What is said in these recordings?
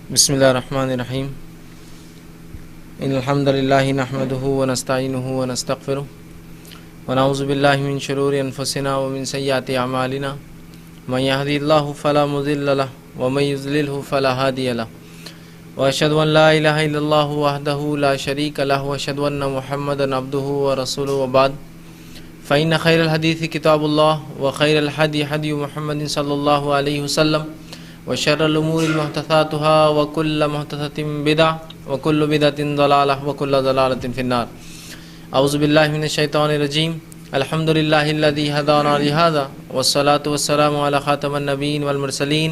بسم اللہ الرحمن الرحیم ان الحمد للہ نحمده ونستعینه ونستغفره ونعوذ باللہ من شرور انفسنا ومن سیئات اعمالنا من يهدي الله فلا مضل له ومن يضلل فلا هادي له واشهد ان لا اله الا الله وحده لا شريك له واشهد ان محمدا عبده ورسوله وبعد فإن خير الحديث كتاب الله وخير الهدي هدي محمد صلى الله عليه وسلم وشر الأمور محدثاتها وكل محدثة بدعة وكل بدعة ضلالة وكل ضلالة في النار. أعوذ بالله من الشيطان الرجيم. الحمد لله الذي هدانا لهذا والصلاة والسلام على خاتم النبيين والمرسلين.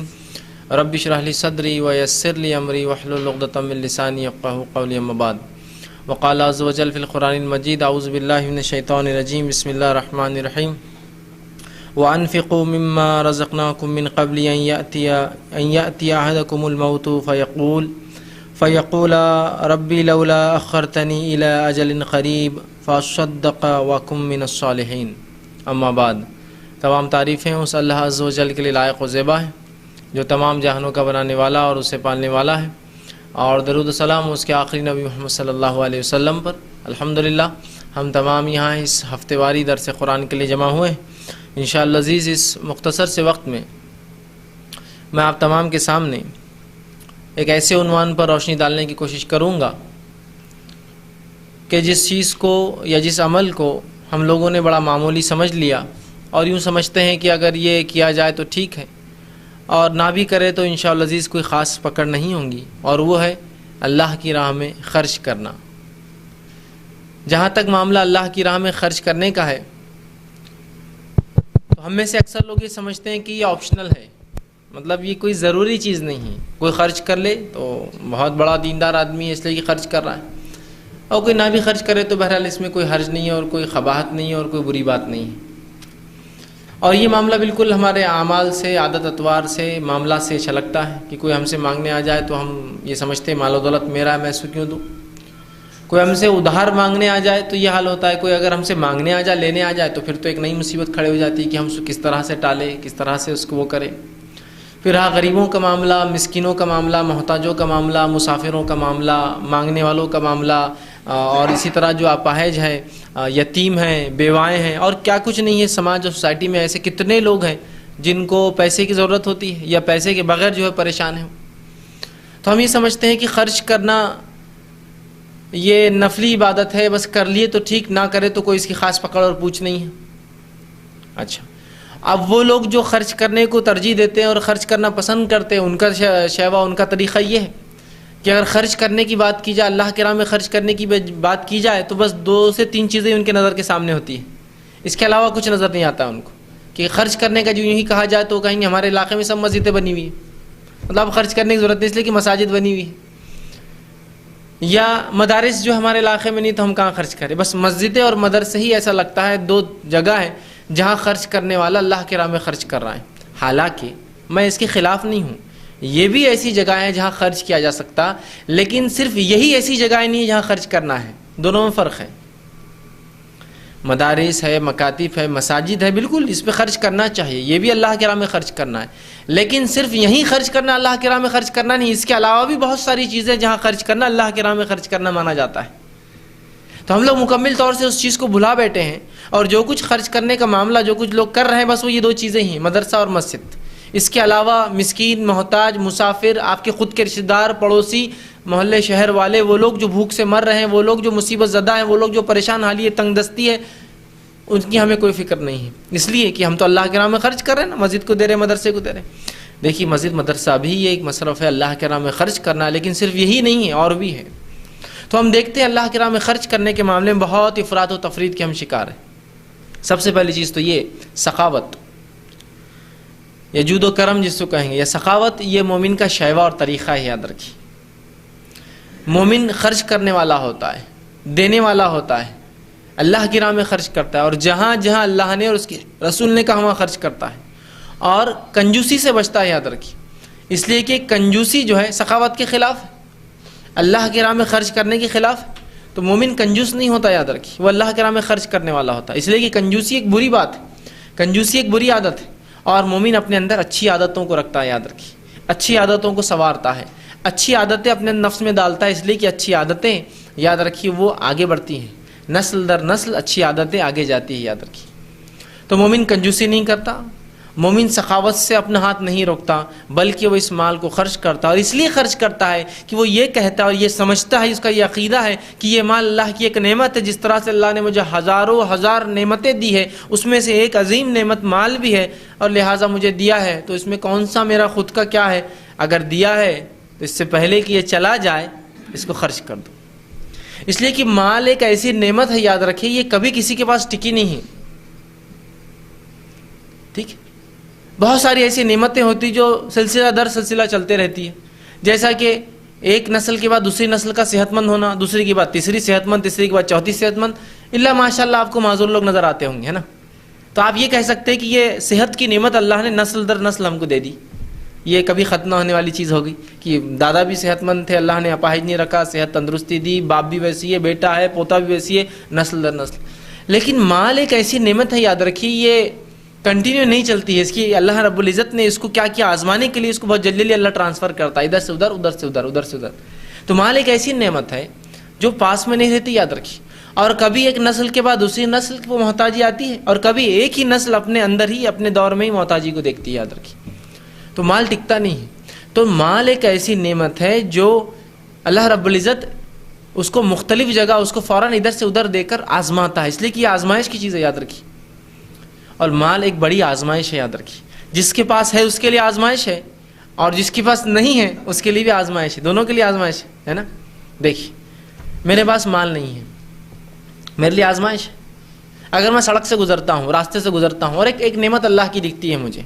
رب اشرح لي صدري ويسر لي أمري واحلل عقدة من لساني يفقهوا قولي. أما بعد. وقال عز وجل في القرآن المجيد. أعوذ بالله من الشيطان الرجيم. بسم الله الرحمن الرحيم. وأنفقوا مما رزقناكم من قبل أن يأتي أحدكم الموت فيقول ربي لولا أخرتني إلى أجل قريب فأصدق وأكن من الصالحين. أما بعد. تمام تعریفیں اس اللہ عز و جل کے لیے لائق و زیبا ہے جو تمام جہانوں کا بنانے والا اور اسے پالنے والا ہے، اور درود و سلام اس کے آخری نبی محمد صلی اللہ علیہ وسلم پر. الحمدللہ ہم تمام یہاں اس ہفتے واری درس قرآن کے لیے جمع ہوئے ہیں. انشاءاللہ عزیز اس مختصر سے وقت میں آپ تمام کے سامنے ایک ایسے عنوان پر روشنی ڈالنے کی کوشش کروں گا کہ جس چیز کو یا جس عمل کو ہم لوگوں نے بڑا معمولی سمجھ لیا اور یوں سمجھتے ہیں کہ اگر یہ کیا جائے تو ٹھیک ہے اور نہ بھی کرے تو انشاءاللہ عزیز کوئی خاص پکڑ نہیں ہوں گی، اور وہ ہے اللہ کی راہ میں خرچ کرنا. جہاں تک معاملہ اللہ کی راہ میں خرچ کرنے کا ہے تو ہم میں سے اکثر لوگ یہ سمجھتے ہیں کہ یہ آپشنل ہے، مطلب یہ کوئی ضروری چیز نہیں ہے. کوئی خرچ کر لے تو بہت بڑا دیندار آدمی ہے اس لیے کہ خرچ کر رہا ہے، اور کوئی نہ بھی خرچ کرے تو بہرحال اس میں کوئی حرج نہیں ہے اور کوئی قباحت نہیں ہے اور کوئی بری بات نہیں ہے. اور یہ معاملہ بالکل ہمارے اعمال سے، عادت اطوار سے، معاملات سے چھلکتا ہے کہ کوئی ہم سے مانگنے آ جائے تو ہم یہ سمجھتے ہیں مال و دولت میرا ہے، میں اس کو کیوں دوں. کوئی ہم سے ادھار مانگنے آ جائے تو یہ حال ہوتا ہے. کوئی اگر ہم سے مانگنے آ جائے، لینے آ جائے تو پھر تو ایک نئی مصیبت کھڑی ہو جاتی ہے کہ ہم اس کو کس طرح سے ٹالیں، کس طرح سے اس کو وہ کریں. پھر ہاں غریبوں کا معاملہ، مسکینوں کا معاملہ، محتاجوں کا معاملہ، مسافروں کا معاملہ، مانگنے والوں کا معاملہ، اور اسی طرح جو اپاہج ہیں، یتیم ہیں، بیوائیں ہیں، اور کیا کچھ نہیں ہے. سماج اور سوسائٹی میں ایسے کتنے لوگ ہیں جن کو پیسے کی ضرورت ہوتی ہے یا پیسے کے بغیر جو ہے پریشان ہیں. تو ہم یہ سمجھتے ہیں کہ خرچ کرنا یہ نفلی عبادت ہے، بس کر لیے تو ٹھیک، نہ کرے تو کوئی اس کی خاص پکڑ اور پوچھ نہیں ہے. اچھا، اب وہ لوگ جو خرچ کرنے کو ترجیح دیتے ہیں اور خرچ کرنا پسند کرتے ہیں، ان کا شیوا، ان کا طریقہ یہ ہے کہ اگر خرچ کرنے کی بات کی جائے، اللہ کے راہ میں خرچ کرنے کی بات کی جائے تو بس 2 سے 3 چیزیں ان کے نظر کے سامنے ہوتی ہیں. اس کے علاوہ کچھ نظر نہیں آتا ان کو. کہ خرچ کرنے کا جو یوں ہی کہا جائے تو کہیں گے ہمارے علاقے میں سب مسجدیں بنی ہوئی ہیں، مطلب خرچ کرنے کی ضرورت نہیں اس لیے کہ مساجد بنی ہوئی ہے. یا مدارس جو ہمارے علاقے میں نہیں تو ہم کہاں خرچ کریں. بس مسجدیں اور مدرسے ہی ایسا لگتا ہے 2 جگہ ہیں جہاں خرچ کرنے والا اللہ کے راہ میں خرچ کر رہا ہے. حالانکہ میں اس کے خلاف نہیں ہوں، یہ بھی ایسی جگہ ہے جہاں خرچ کیا جا سکتا، لیکن صرف یہی ایسی جگہیں نہیں ہے جہاں خرچ کرنا ہے. دونوں میں فرق ہے. مدارس ہے، مکاتب ہے، مساجد ہے، بالکل اس پہ خرچ کرنا چاہیے، یہ بھی اللہ کے راہ میں خرچ کرنا ہے. لیکن صرف یہیں خرچ کرنا، اللہ کے راہ میں خرچ کرنا نہیں، اس کے علاوہ بھی بہت ساری چیزیں جہاں خرچ کرنا اللہ کے راہ میں خرچ کرنا مانا جاتا ہے. تو ہم لوگ مکمل طور سے اس چیز کو بھلا بیٹھے ہیں، اور جو کچھ خرچ کرنے کا معاملہ جو کچھ لوگ کر رہے ہیں بس وہ یہ 2 چیزیں ہی ہیں، مدرسہ اور مسجد. اس کے علاوہ مسکین، محتاج، مسافر، آپ کے خود کے رشتہ دار، پڑوسی، محلے شہر والے، وہ لوگ جو بھوک سے مر رہے ہیں، وہ لوگ جو مصیبت زدہ ہیں، وہ لوگ جو پریشان حالی ہے، تنگ دستی ہے، ان کی ہمیں کوئی فکر نہیں ہے. اس لیے کہ ہم تو اللہ کے راہ میں خرچ کر رہے ہیں نا، مسجد کو دے رہے ہیں، مدرسے کو دے رہے ہیں. دیکھیے مسجد مدرسہ بھی یہ ایک مصرف ہے اللہ کے راہ میں خرچ کرنا، لیکن صرف یہی نہیں ہے، اور بھی ہے. تو ہم دیکھتے ہیں اللہ کے راہ میں خرچ کرنے کے معاملے میں بہت افراط و تفرید کے ہم شکار ہیں. سب سے پہلی چیز تو یہ سخاوت یا جود و کرم جس کو کہیں گے، یا سخاوت، یہ مومن کا شیوا اور طریقہ ہے. یاد رکھیے مومن خرچ کرنے والا ہوتا ہے، دینے والا ہوتا ہے، اللہ کی راہ میں خرچ کرتا ہے، اور جہاں جہاں اللہ نے اور اس کے رسول نے کہا وہاں خرچ کرتا ہے، اور کنجوسی سے بچتا ہے. یاد رکھیے اس لیے کہ کنجوسی جو ہے سخاوت کے خلاف ہے، اللہ کی راہ میں خرچ کرنے کے خلاف ہے. تو مومن کنجوس نہیں ہوتا، یاد رکھیے وہ اللہ کے راہ میں خرچ کرنے والا ہوتا ہے. اس لیے کہ کنجوسی ایک بری بات ہے، کنجوسی ایک بری عادت ہے، اور مومن اپنے اندر اچھی عادتوں کو رکھتا ہے، یاد رکھیے، اچھی عادتوں کو سنوارتا ہے، اچھی عادتیں اپنے نفس میں ڈالتا ہے، اس لیے کہ اچھی عادتیں یاد رکھیے وہ آگے بڑھتی ہیں، نسل در نسل اچھی عادتیں آگے جاتی ہیں، یاد رکھیے۔ تو مومن کنجوسی نہیں کرتا، مومن سخاوت سے اپنا ہاتھ نہیں روکتا، بلکہ وہ اس مال کو خرچ کرتا ہے، اور اس لیے خرچ کرتا ہے کہ وہ یہ کہتا ہے اور یہ سمجھتا ہے، اس کا یہ عقیدہ ہے کہ یہ مال اللہ کی ایک نعمت ہے، جس طرح سے اللہ نے مجھے ہزاروں ہزار نعمتیں دی ہے، اس میں سے ایک عظیم نعمت مال بھی ہے، اور لہٰذا مجھے دیا ہے، تو اس میں کون سا میرا خود کا کیا ہے، اگر دیا ہے تو اس سے پہلے کہ یہ چلا جائے اس کو خرچ کر دو۔ اس لیے کہ مال ایک ایسی نعمت ہے، یاد رکھیے، یہ کبھی کسی کے پاس ٹکی نہیں ہے، ٹھیک ہے؟ بہت ساری ایسی نعمتیں ہوتی جو سلسلہ در سلسلہ چلتے رہتی ہے، جیسا کہ ایک نسل کے بعد دوسری نسل کا صحت مند ہونا، دوسری کے بعد تیسری صحت مند، تیسری کے بعد چوتھی صحت مند، اللہ ماشاء اللہ آپ کو معذور لوگ نظر آتے ہوں گے، ہے نا؟ تو آپ یہ کہہ سکتے ہیں کہ یہ صحت کی نعمت اللہ نے نسل در نسل ہم کو دے دی، یہ کبھی ختم نہ ہونے والی چیز ہوگی کہ دادا بھی صحت مند تھے، اللہ نے اپاہج نہیں رکھا، صحت تندرستی دی، باپ بھی ویسی ہے، بیٹا ہے، پوتا بھی ویسی ہے، نسل در نسل۔ لیکن مال ایک ایسی نعمت ہے، یاد رکھیے، یہ کنٹینیو نہیں چلتی ہے، اس کی اللہ رب العزت نے اس کو کیا کیا آزمانے کے لیے اس کو بہت جلدی اللہ ٹرانسفر کرتا ہے، ادھر سے ادھر، ادھر سے ادھر، ادھر سے ادھر۔ تو مال ایک ایسی نعمت ہے جو پاس میں نہیں رہتی، یاد رکھیے، اور کبھی ایک نسل کے بعد دوسری نسل کو محتاجی آتی ہے، اور کبھی ایک ہی نسل اپنے اندر ہی اپنے دور میں ہی محتاجی کو دیکھتی ہے، یاد رکھیے۔ تو مال ٹکتا نہیں ہے، تو مال ایک ایسی نعمت ہے جو اللہ رب العزت اس کو مختلف جگہ اس کو فوراً ادھر سے ادھر دے کر آزماتا ہے، اس لیے کہ یہ آزمائش کی چیز ہے، یاد رکھیے۔ اور مال ایک بڑی آزمائش ہے، یاد رکھیے، جس کے پاس ہے اس کے لیے آزمائش ہے، اور جس کے پاس نہیں ہے اس کے لیے بھی آزمائش ہے، دونوں کے لیے آزمائش ہے نا؟ دیکھیے، میرے پاس مال نہیں ہے، میرے لیے آزمائش ہے۔ اگر میں سڑک سے گزرتا ہوں، راستے سے گزرتا ہوں، اور ایک نعمت اللہ کی دکھتی ہے مجھے،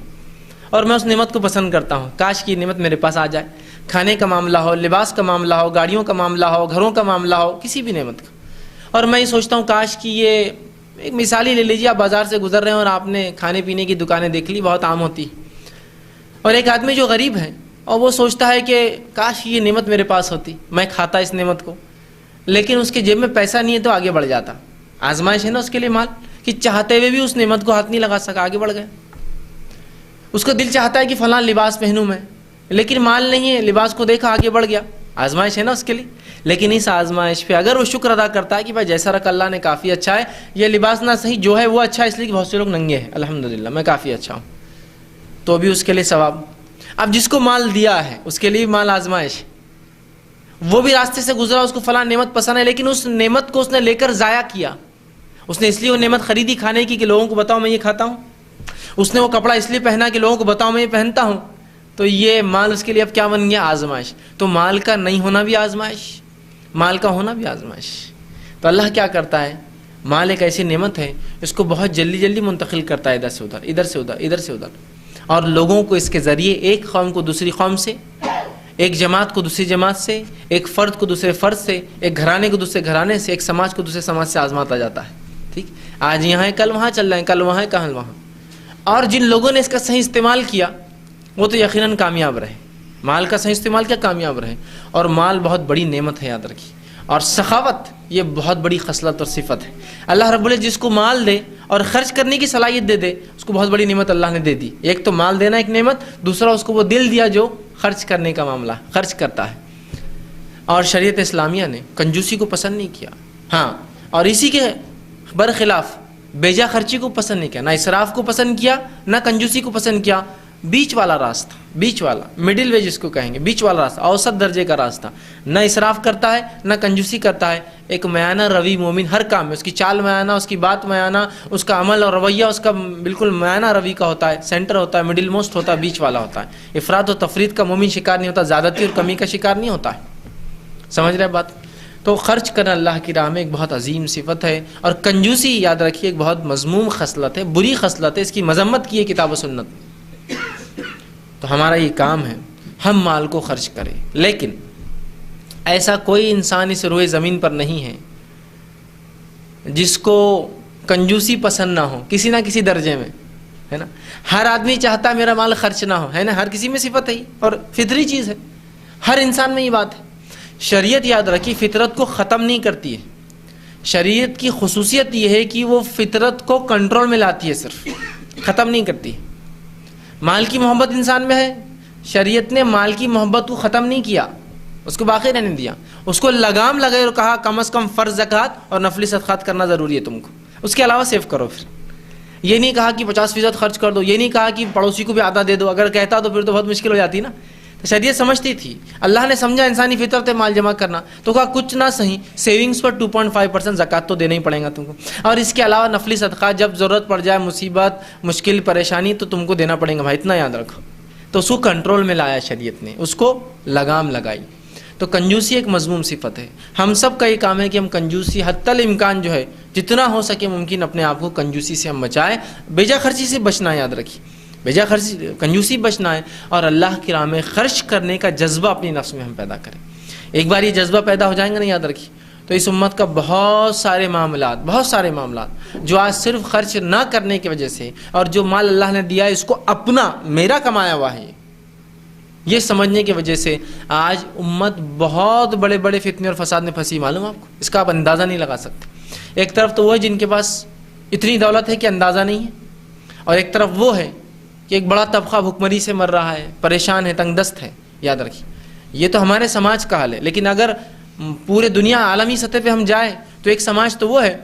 اور میں اس نعمت کو پسند کرتا ہوں، کاش کی نعمت میرے پاس آ جائے، کھانے کا معاملہ ہو، لباس کا معاملہ ہو، گاڑیوں کا معاملہ ہو، گھروں کا معاملہ ہو، کسی بھی نعمت کا، اور میں یہ سوچتا ہوں کاش کی یہ ایک مثال ہی لے لیجیے، آپ بازار سے گزر رہے ہیں اور آپ نے کھانے پینے کی دکانیں دیکھ لی، بہت عام ہوتی، اور ایک آدمی جو غریب ہے اور وہ سوچتا ہے کہ کاش یہ نعمت میرے پاس ہوتی، میں کھاتا اس نعمت کو، لیکن اس کے جیب میں پیسہ نہیں ہے تو آگے بڑھ جاتا، آزمائش ہے نا اس کے لیے مال، کہ چاہتے ہوئے بھی اس نعمت کو ہاتھ نہیں لگا سکا، آگے بڑھ گئے۔ اس کو دل چاہتا ہے کہ فلاں لباس پہنوں میں، لیکن مال نہیں ہے، لباس کو دیکھا آگے بڑھ گیا، آزمائش ہے نا اس کے لیے۔ لیکن اس آزمائش پہ اگر وہ شکر ادا کرتا ہے کہ بھائی جیسا رکھ اللہ نے کافی اچھا ہے، یہ لباس نہ صحیح جو ہے وہ اچھا ہے، اس لیے کہ بہت سے لوگ ننگے ہیں، الحمدللہ میں کافی اچھا ہوں، تو بھی اس کے لیے ثواب۔ اب جس کو مال دیا ہے اس کے لیے مال آزمائش، وہ بھی راستے سے گزرا، اس کو فلاں نعمت پسند ہے، لیکن اس نعمت کو اس نے لے کر ضائع کیا، اس نے اس لیے وہ نعمت خریدی کھانے کی کہ لوگوں کو بتاؤ میں یہ کھاتا ہوں، اس نے وہ کپڑا اس لیے پہنا کہ لوگوں کو بتاؤ میں یہ پہنتا ہوں، تو یہ مال اس کے لیے اب کیا بن گیا؟ آزمائش۔ تو مال کا نہیں ہونا بھی آزمائش، مال کا ہونا بھی آزمائش۔ تو اللہ کیا کرتا ہے؟ مال ایک ایسی نعمت ہے، اس کو بہت جلدی جلدی منتقل کرتا ہے، ادھر سے ادھر، ادھر سے ادھر، ادھر سے ادھر، اور لوگوں کو اس کے ذریعے ایک قوم کو دوسری قوم سے، ایک جماعت کو دوسری جماعت سے، ایک فرد کو دوسرے فرد سے، ایک گھرانے کو دوسرے گھرانے سے، ایک سماج کو دوسرے سماج سے آزماتا جاتا ہے، ٹھیک؟ آج یہاں ہے، کل وہاں چل رہے ہیں، کل وہاں ہے، کل وہاں۔ اور جن لوگوں نے اس کا صحیح استعمال کیا وہ تو یقیناً کامیاب رہے، مال کا صحیح استعمال کیا، کامیاب رہے۔ اور مال بہت بڑی نعمت ہے، یاد رکھیے، اور سخاوت یہ بہت بڑی خصلت اور صفت ہے۔ اللہ رب العزت جس کو مال دے اور خرچ کرنے کی صلاحیت دے دے، اس کو بہت بڑی نعمت اللہ نے دے دی۔ ایک تو مال دینا ایک نعمت، دوسرا اس کو وہ دل دیا جو خرچ کرنے کا معاملہ خرچ کرتا ہے۔ اور شریعت اسلامیہ نے کنجوسی کو پسند نہیں کیا، ہاں، اور اسی کے برخلاف بیجا خرچی کو پسند نہیں کیا، نہ اسراف کو پسند کیا، نہ کنجوسی کو پسند کیا، بیچ والا راستہ، بیچ والا، مڈل وے جس کو کہیں گے، بیچ والا راستہ، اوسط درجے کا راستہ، نہ اسراف کرتا ہے نہ کنجوسی کرتا ہے، ایک میانہ روی مومن ہر کام میں، اس کی چال میانہ، اس کی بات میانہ، اس کا عمل اور رویہ اس کا بالکل میانہ روی کا ہوتا ہے، سینٹر ہوتا ہے، مڈل موسٹ ہوتا ہے، بیچ والا ہوتا ہے۔ افراد و تفرید کا مومن شکار نہیں ہوتا، زیادتی اور کمی کا شکار نہیں ہوتا ہے، سمجھ رہے بات؟ تو خرچ کرنا اللہ کی راہ میں ایک بہت عظیم صفت ہے، اور کنجوسی یاد رکھیے ایک بہت مذموم خصلت ہے، بری خصلت ہے، اس کی مذمت کی ہے کتاب و سنت۔ تو ہمارا یہ کام ہے ہم مال کو خرچ کریں، لیکن ایسا کوئی انسان اس روئے زمین پر نہیں ہے جس کو کنجوسی پسند نہ ہو کسی نہ کسی درجے میں، ہے نا؟ ہر آدمی چاہتا ہے میرا مال خرچ نہ ہو، ہے نا؟ ہر کسی میں صفت ہے اور فطری چیز ہے، ہر انسان میں یہ بات ہے۔ شریعت یاد رکھی فطرت کو ختم نہیں کرتی ہے، شریعت کی خصوصیت یہ ہے کہ وہ فطرت کو کنٹرول میں لاتی ہے، صرف ختم نہیں کرتی۔ مال کی محبت انسان میں ہے، شریعت نے مال کی محبت کو ختم نہیں کیا، اس کو باقی رہنے دیا، اس کو لگام لگائے اور کہا کم از کم فرض زکوٰۃ اور نفلی صدقات کرنا ضروری ہے تم کو، اس کے علاوہ سیو کرو۔ پھر یہ نہیں کہا کہ 50% خرچ کر دو، یہ نہیں کہا کہ پڑوسی کو بھی آدھا دے دو، اگر کہتا تو پھر تو بہت مشکل ہو جاتی نا۔ تو شریعت سمجھتی تھی، اللہ نے سمجھا انسانی فطرت ہے مال جمع کرنا، تو کہا کچھ نہ صحیح سیونگز پر 2.5% زکوٰۃ تو دینا ہی پڑے گا تم کو، اور اس کے علاوہ نفلی صدقات جب ضرورت پڑ جائے، مصیبت مشکل پریشانی تو تم کو دینا پڑے گا بھائی، اتنا یاد رکھو۔ تو اس کو کنٹرول میں لایا شریعت نے، اس کو لگام لگائی۔ تو کنجوسی ایک مذموم صفت ہے، ہم سب کا یہ کام ہے کہ ہم کنجوسی حتی الامکان جو ہے جتنا ہو سکے ممکن اپنے آپ کو کنجوسی سے ہم بچائیں، بیجا خرچی سے بچنا، یاد رکھیے بیجا خرچی کنجوسی بچنا ہے، اور اللہ کی راہ میں خرچ کرنے کا جذبہ اپنی نفس میں ہم پیدا کریں۔ ایک بار یہ جذبہ پیدا ہو جائیں گا نا، یاد رکھیے، تو اس امت کا بہت سارے معاملات جو آج صرف خرچ نہ کرنے کی وجہ سے، اور جو مال اللہ نے دیا ہے اس کو اپنا میرا کمایا ہوا ہے یہ سمجھنے کی وجہ سے، آج امت بہت بڑے بڑے فتنے اور فساد میں پھنسی، معلوم آپ کو، اس کا آپ اندازہ نہیں لگا سکتے۔ ایک طرف تو وہ ہے جن کے پاس اتنی دولت ہے کہ اندازہ نہیں ہے، اور ایک طرف وہ ہے کہ ایک بڑا طبقہ بھوکمری سے مر رہا ہے، پریشان ہے، تنگ دست ہے۔ یاد رکھیے یہ تو ہمارے سماج کا حال ہے، لیکن اگر پورے دنیا عالمی سطح پہ ہم جائیں تو ایک سماج تو وہ ہے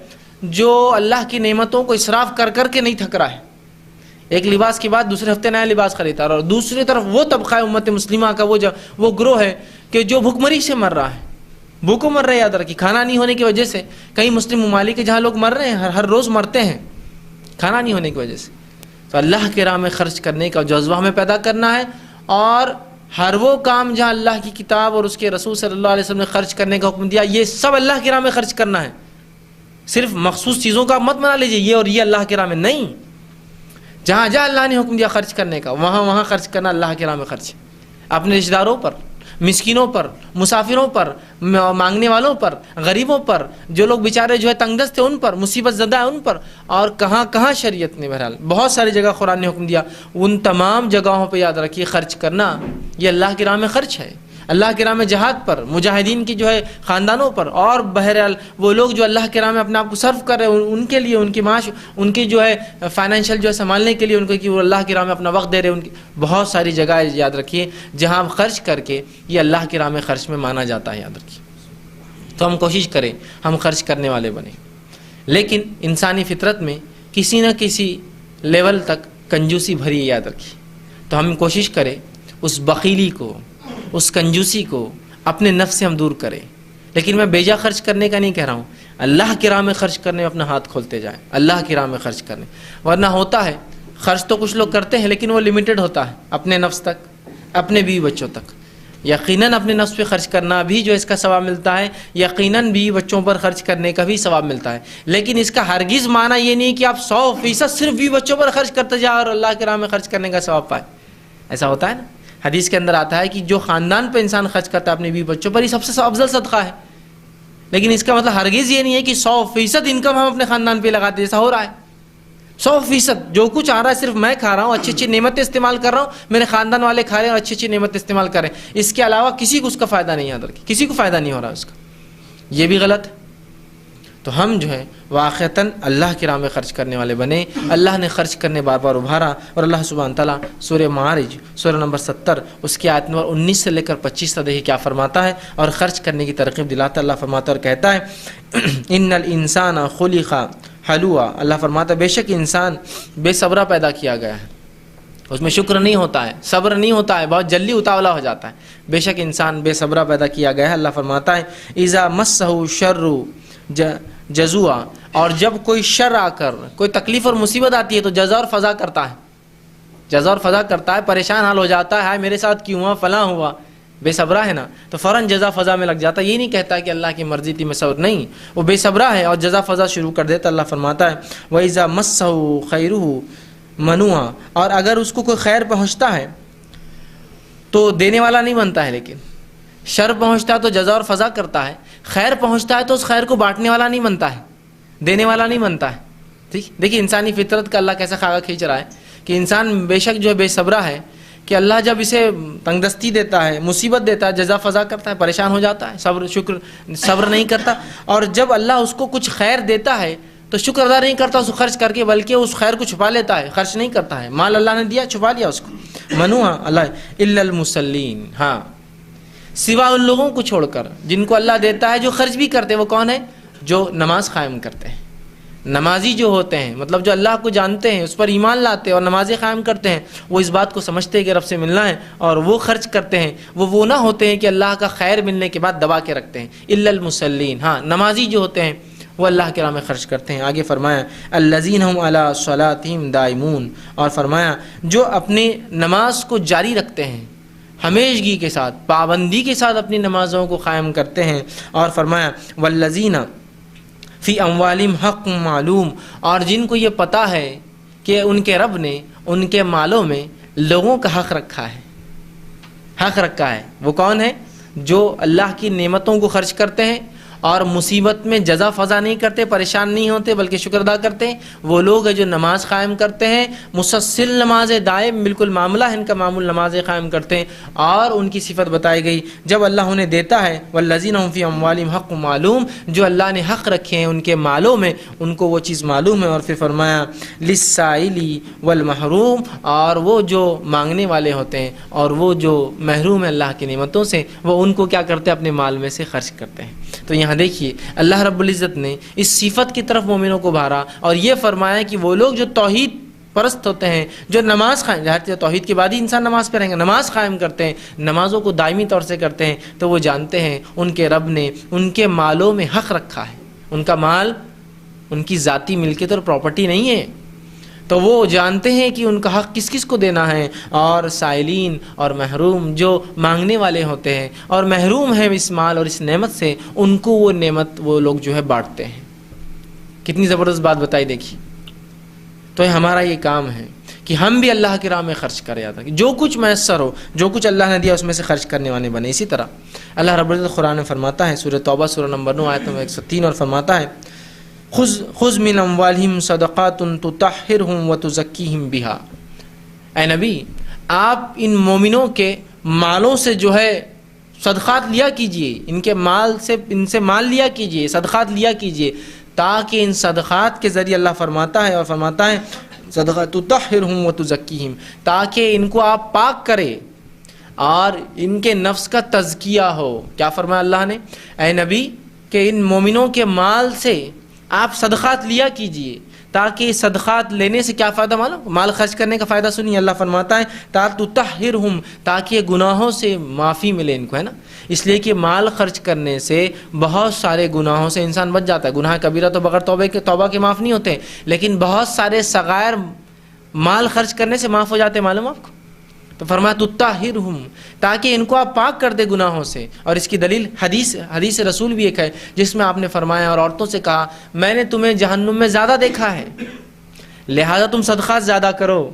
جو اللہ کی نعمتوں کو اسراف کر کر کے نہیں تھک رہا ہے، ایک لباس کے بعد دوسرے ہفتے نیا لباس خریدتا ہے، اور دوسری طرف وہ طبقہ ہے امت مسلمہ کا، وہ گروہ ہے کہ جو بھوکمری سے مر رہا ہے، بھوکوں مر رہے ہیں۔ یاد رکھیے کھانا نہیں ہونے کی وجہ سے، کئی مسلم ممالک کے جہاں لوگ مر رہے ہیں، ہر روز مرتے ہیں کھانا نہیں ہونے کی وجہ سے۔ تو اللہ کے راہ میں خرچ کرنے کا جذبہ ہمیں پیدا کرنا ہے، اور ہر وہ کام جہاں اللہ کی کتاب اور اس کے رسول صلی اللہ علیہ وسلم نے خرچ کرنے کا حکم دیا، یہ سب اللہ کی راہ میں خرچ کرنا ہے۔ صرف مخصوص چیزوں کا مت بنا لیجیے یہ اور یہ اللہ کی راہ میں نہیں، جہاں جہاں اللہ نے حکم دیا خرچ کرنے کا وہاں خرچ کرنا، اللہ کی راہ میں خرچ، اپنے رشتہ داروں پر، مسکینوں پر، مسافروں پر، مانگنے والوں پر، غریبوں پر، جو لوگ بیچارے جو ہے تنگ دست ہیں ان پر، مصیبت زدہ ہیں ان پر، اور کہاں کہاں شریعت نے بہرحال بہت ساری جگہ قرآن نے حکم دیا، ان تمام جگہوں پہ یاد رکھیے خرچ کرنا یہ اللہ کی راہ میں خرچ ہے، اللہ کی راہ میں جہاد پر، مجاہدین کی جو ہے خاندانوں پر، اور بہرحال وہ لوگ جو اللہ کی راہ میں اپنے آپ کو صرف کر رہے ہیں ان کے لیے، ان کی معاش، ان کی جو ہے فائنینشیل جو ہے سنبھالنے کے لیے ان کو، کہ وہ اللہ کی راہ میں اپنا وقت دے رہے ہیں، ان کی بہت ساری جگہ یاد رکھیے جہاں ہم خرچ کر کے یہ اللہ کی راہ میں خرچ میں مانا جاتا ہے، یاد رکھیے۔ تو ہم کوشش کریں ہم خرچ کرنے والے بنیں، لیکن انسانی فطرت میں کسی نہ کسی لیول تک کنجوسی بھری ہے، یاد رکھیے۔ تو ہم کوشش کریں اس بخیلی کو، اس کنجوسی کو اپنے نفس سے ہم دور کریں، لیکن میں بیجا خرچ کرنے کا نہیں کہہ رہا ہوں، اللہ کی راہ میں خرچ کرنے میں اپنا ہاتھ کھولتے جائیں، اللہ کی راہ میں خرچ کرنے، ورنہ ہوتا ہے خرچ تو کچھ لوگ کرتے ہیں لیکن وہ لمیٹڈ ہوتا ہے، اپنے نفس تک، اپنے بیوی بچوں تک۔ یقیناً اپنے نفس پہ خرچ کرنا بھی جو اس کا ثواب ملتا ہے، یقیناً بیوی بچوں پر خرچ کرنے کا بھی ثواب ملتا ہے، لیکن اس کا ہرگز معنی یہ نہیں کہ آپ 100% صرف بیوی بچوں پر خرچ کرتے جائیں اور اللہ کی راہ میں خرچ کرنے کا ثواب پائے۔ ایسا ہوتا ہے نا، حدیث کے اندر آتا ہے کہ جو خاندان پہ انسان خرچ کرتا ہے اپنے بیوی بچوں پر، یہ سب سے افضل صدقہ ہے، لیکن اس کا مطلب ہرگز یہ نہیں ہے کہ 100% انکم ہم اپنے خاندان پہ لگاتے، جیسا ہو رہا ہے 100% جو کچھ آ رہا ہے صرف میں کھا رہا ہوں، اچھی اچھی نعمتیں استعمال کر رہا ہوں، میرے خاندان والے کھا رہے ہیں اور اچھی اچھی نعمتیں استعمال کر رہے ہیں، اس کے علاوہ کسی کو اس کا فائدہ نہیں، یاد رکھیں کسی کو فائدہ نہیں ہو رہا اس کا، یہ بھی غلط ہے۔ تو ہم جو ہے واقعتاً اللہ کی راہ میں خرچ کرنے والے بنے، اللہ نے خرچ کرنے بار بار ابھارا، اور اللہ سبحانہ تعالیٰ سورہ معارج سورہ نمبر 70 اس کی آیت نمبر 19 سے لے کر 25 تک دیکھیے کیا فرماتا ہے، اور خرچ کرنے کی ترغیب دلاتا ہے۔ اللہ فرماتا ہے اور کہتا ہے ان الانسان خلق حلوا، اللہ فرماتا ہے بے شک انسان بے صبرا پیدا کیا گیا ہے، اس میں شکر نہیں ہوتا ہے، صبر نہیں ہوتا ہے، بہت جلدی اتاولا ہو جاتا ہے، بے شک انسان بے صبرا پیدا کیا گیا ہے۔ اللہ فرماتا ہے اذا مسہ الشر جزوع، اور جب کوئی شر آ کر کوئی تکلیف اور مصیبت آتی ہے تو جزع اور فضا کرتا ہے، جزع اور فضا کرتا ہے، پریشان حال ہو جاتا ہے، ہائے میرے ساتھ کیوں ہوا، فلاں ہوا، بے صبرا ہے نا، تو فوراً جزا فضا میں لگ جاتا ہے، یہ نہیں کہتا کہ اللہ کی مرضی تھی میں صبر نہیں، وہ بے صبرا ہے اور جزا فضا شروع کر دیتا۔ اللہ فرماتا ہے وَإِذَا مَسَّهُ خَيْرُهُ مَنُوعًا، اور اگر اس کو کوئی خیر پہنچتا ہے تو دینے والا نہیں بنتا ہے، لیکن شر پہنچتا ہے تو جزا اور فضا کرتا ہے، خیر پہنچتا ہے تو اس خیر کو بانٹنے والا نہیں بنتا ہے، دینے والا نہیں بنتا ہے۔ ٹھیک، دیکھیے انسانی فطرت کا اللہ کیسا خاکہ کھینچ رہا ہے کہ انسان بے شک جو ہے بے صبرا ہے، کہ اللہ جب اسے تنگ دستی دیتا ہے، مصیبت دیتا ہے، جزا فضا کرتا ہے، پریشان ہو جاتا ہے، صبر نہیں کرتا، اور جب اللہ اس کو کچھ خیر دیتا ہے تو شکر ادا نہیں کرتا اس کو خرچ کر کے، بلکہ اس خیر کو چھپا لیتا ہے، خرچ نہیں کرتا ہے۔ مال اللہ نے دیا، چھپا لیا اس کو۔ منوہا اللہ الا المصلین، ہاں سوا ان لوگوں کو چھوڑ کر جن کو اللہ دیتا ہے جو خرچ بھی کرتے ہیں۔ وہ کون ہے؟ جو نماز قائم کرتے ہیں، نمازی جو ہوتے ہیں، مطلب جو اللہ کو جانتے ہیں، اس پر ایمان لاتے ہیں اور نمازیں قائم کرتے ہیں، وہ اس بات کو سمجھتے ہیں کہ رب سے ملنا ہے اور وہ خرچ کرتے ہیں۔ وہ نہ ہوتے ہیں کہ اللہ کا خیر ملنے کے بعد دبا کے رکھتے ہیں۔ الا المصلین، ہاں نمازی جو ہوتے ہیں وہ اللہ کے راہ میں خرچ کرتے ہیں۔ آگے فرمایا الذین هم علی صلاتہم دائمون، اور فرمایا جو اپنے نماز کو جاری رکھتے ہیں، ہمیشگی کے ساتھ، پابندی کے ساتھ اپنی نمازوں کو قائم کرتے ہیں۔ اور فرمایا والذین فی اموالہم حق معلوم، اور جن کو یہ پتہ ہے کہ ان کے رب نے ان کے مالوں میں لوگوں کا حق رکھا ہے، حق رکھا ہے۔ وہ کون ہے؟ جو اللہ کی نعمتوں کو خرچ کرتے ہیں اور مصیبت میں جزا فضا نہیں کرتے، پریشان نہیں ہوتے بلکہ شکر ادا کرتے ہیں۔ وہ لوگ ہیں جو نماز قائم کرتے ہیں، مسلسل نماز دائم، بالکل معاملہ ہے ان کا معمول نمازیں قائم کرتے ہیں۔ اور ان کی صفت بتائی گئی جب اللہ انہیں دیتا ہے والذین هم فی اموالہم حق معلوم، جو اللہ نے حق رکھے ہیں ان کے مالوں میں، ان کو وہ چیز معلوم ہے۔ اور پھر فرمایا للسائل والمحروم، اور وہ جو مانگنے والے ہوتے ہیں اور وہ جو محروم ہیں اللہ کی نعمتوں سے، وہ ان کو کیا کرتے ہیں؟ اپنے مال میں سے خرچ کرتے ہیں۔ تو یہاں دیکھیے اللہ رب العزت نے اس صفت کی طرف مومنوں کو بھارا اور یہ فرمایا کہ وہ لوگ جو توحید پرست ہوتے ہیں، جو نماز قائم، ظاہر توحید کے بعد ہی انسان نماز پہ رہیں گا، نماز قائم کرتے ہیں، نمازوں کو دائمی طور سے کرتے ہیں، تو وہ جانتے ہیں ان کے رب نے ان کے مالوں میں حق رکھا ہے۔ ان کا مال ان کی ذاتی ملکیت اور پراپرٹی نہیں ہے، تو وہ جانتے ہیں کہ ان کا حق کس کس کو دینا ہے۔ اور سائلین اور محروم جو مانگنے والے ہوتے ہیں اور محروم ہیں اس مال اور اس نعمت سے، ان کو وہ نعمت وہ لوگ جو ہے بانٹتے ہیں۔ کتنی زبردست بات بتائی دیکھیے۔ تو ہمارا یہ کام ہے کہ ہم بھی اللہ کی راہ میں خرچ کریں، یاد رکھیں جو کچھ میسر ہو، جو کچھ اللہ نے دیا اس میں سے خرچ کرنے والے بنے۔ اسی طرح اللہ رب العزت قرآن میں فرماتا ہے، سورہ توبہ سورہ نمبر 9 آیت نمبر 103، اور فرماتا ہے خذ من اموالہم صدقات تطہرہم وتزکیہم بہا۔ اے نبی آپ ان مومنوں کے مالوں سے جو ہے صدقات لیا کیجئے، ان کے مال سے، ان سے مال لیا کیجئے، صدقات لیا کیجئے، تاکہ ان صدقات کے ذریعے اللہ فرماتا ہے، اور فرماتا ہے صدقات تطہرہم وتزکیہم، تاکہ ان کو آپ پاک کرے اور ان کے نفس کا تزکیہ ہو۔ کیا فرمایا اللہ نے؟ اے نبی کہ ان مومنوں کے مال سے آپ صدقات لیا کیجئے، تاکہ صدقات لینے سے کیا فائدہ؟ مال خرچ کرنے کا فائدہ سنیے، اللہ فرماتا ہے تطہرہم، تاکہ گناہوں سے معافی ملے ان کو، ہے نا۔ اس لیے کہ مال خرچ کرنے سے بہت سارے گناہوں سے انسان بچ جاتا ہے۔ گناہ کبیرہ تو بغیر توبہ کے معاف نہیں ہوتے، لیکن بہت سارے صغائر مال خرچ کرنے سے معاف ہو جاتے ہیں، معلوم آپ کو؟ تو فرمایا تطہرہم، تاکہ ان کو آپ پاک کر دے گناہوں سے۔ اور اس کی دلیل حدیث رسول بھی ایک ہے جس میں آپ نے فرمایا اور عورتوں سے کہا میں نے تمہیں جہنم میں زیادہ دیکھا ہے، لہذا تم صدقات زیادہ کرو،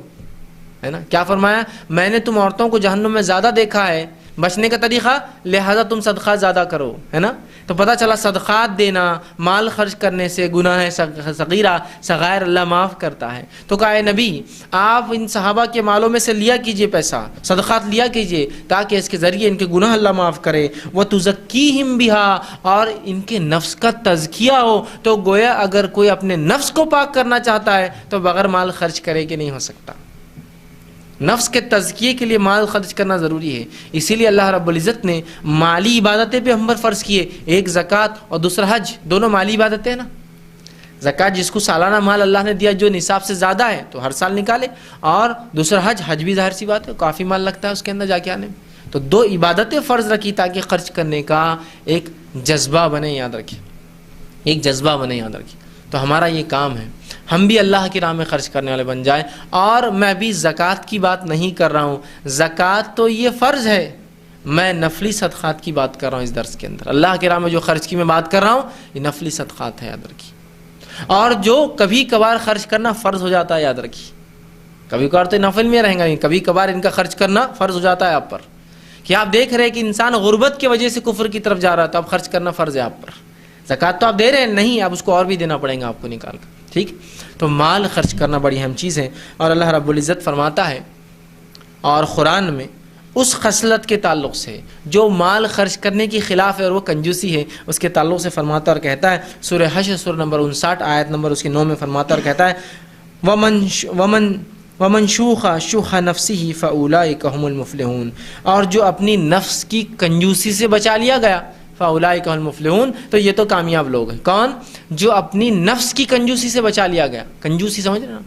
ہے نا۔ کیا فرمایا؟ میں نے تم عورتوں کو جہنم میں زیادہ دیکھا ہے، بچنے کا طریقہ لہذا تم صدقات زیادہ کرو، ہے نا۔ تو پتہ چلا صدقات دینا، مال خرچ کرنے سے گناہ صغیرہ صغائر اللہ معاف کرتا ہے۔ تو کہا اے نبی آپ ان صحابہ کے مالوں میں سے لیا کیجئے، پیسہ صدقات لیا کیجئے، تاکہ اس کے ذریعے ان کے گناہ اللہ معاف کرے۔ وَتُزَكِّيهِمْ بِهَا، اور ان کے نفس کا تزکیہ ہو۔ تو گویا اگر کوئی اپنے نفس کو پاک کرنا چاہتا ہے تو بغیر مال خرچ کرے کہ نہیں ہو سکتا۔ نفس کے تزکیے کے لیے مال خرچ کرنا ضروری ہے۔ اسی لیے اللہ رب العزت نے مالی عبادتیں پہ ہم پر فرض کیے، ایک زکوٰۃ اور دوسرا حج، دونوں مالی عبادتیں ہیں نا۔ زکوٰۃ جس کو سالانہ مال اللہ نے دیا جو نصاب سے زیادہ ہے تو ہر سال نکالے، اور دوسرا حج بھی ظاہر سی بات ہے کافی مال لگتا ہے اس کے اندر جا کے آنے میں۔ تو دو عبادتیں فرض رکھی تاکہ خرچ کرنے کا ایک جذبہ بنے، یاد رکھیں، ایک جذبہ بنے، یاد رکھیں۔ تو ہمارا یہ کام ہے ہم بھی اللہ کی راہ میں خرچ کرنے والے بن جائیں۔ اور میں بھی زکوٰۃ کی بات نہیں کر رہا ہوں، زکوٰۃ تو یہ فرض ہے، میں نفلی صدقات کی بات کر رہا ہوں اس درس کے اندر۔ اللہ کی راہ میں جو خرچ کی میں بات کر رہا ہوں یہ نفلی صدقات ہے، یاد رکھیے۔ اور جو کبھی کبھار خرچ کرنا فرض ہو جاتا ہے، یاد رکھیے، کبھی کبھار تو نفل میں رہیں گا، کبھی کبھار ان کا خرچ کرنا فرض ہو جاتا ہے آپ پر، کہ آپ دیکھ رہے ہیں کہ انسان غربت کی وجہ سے کفر کی طرف جا رہا ہے تو اب خرچ کرنا فرض ہے آپ پر۔ زکوٰۃ تو آپ دے رہے ہیں نہیں، اب اس کو اور بھی دینا پڑے گا آپ کو نکال کر، ٹھیک۔ تو مال خرچ کرنا بڑی اہم چیز ہے۔ اور اللہ رب العزت فرماتا ہے اور قرآن میں اس خصلت کے تعلق سے جو مال خرچ کرنے کی خلاف ہے اور وہ کنجوسی ہے، اس کے تعلق سے فرماتا اور کہتا ہے سورہ حشر سورہ نمبر 59 آیت نمبر اس کی 9 میں فرماتا اور کہتا ہے ومن شوخ شح نفسه فاولئک هم المفلحون، اور جو اپنی نفس کی کنجوسی سے بچا لیا گیا فاولئک هم المفلحون، تو یہ تو کامیاب لوگ ہیں۔ کون؟ جو اپنی نفس کی کنجوسی سے بچا لیا گیا۔ کنجوسی سمجھ رہے نا؟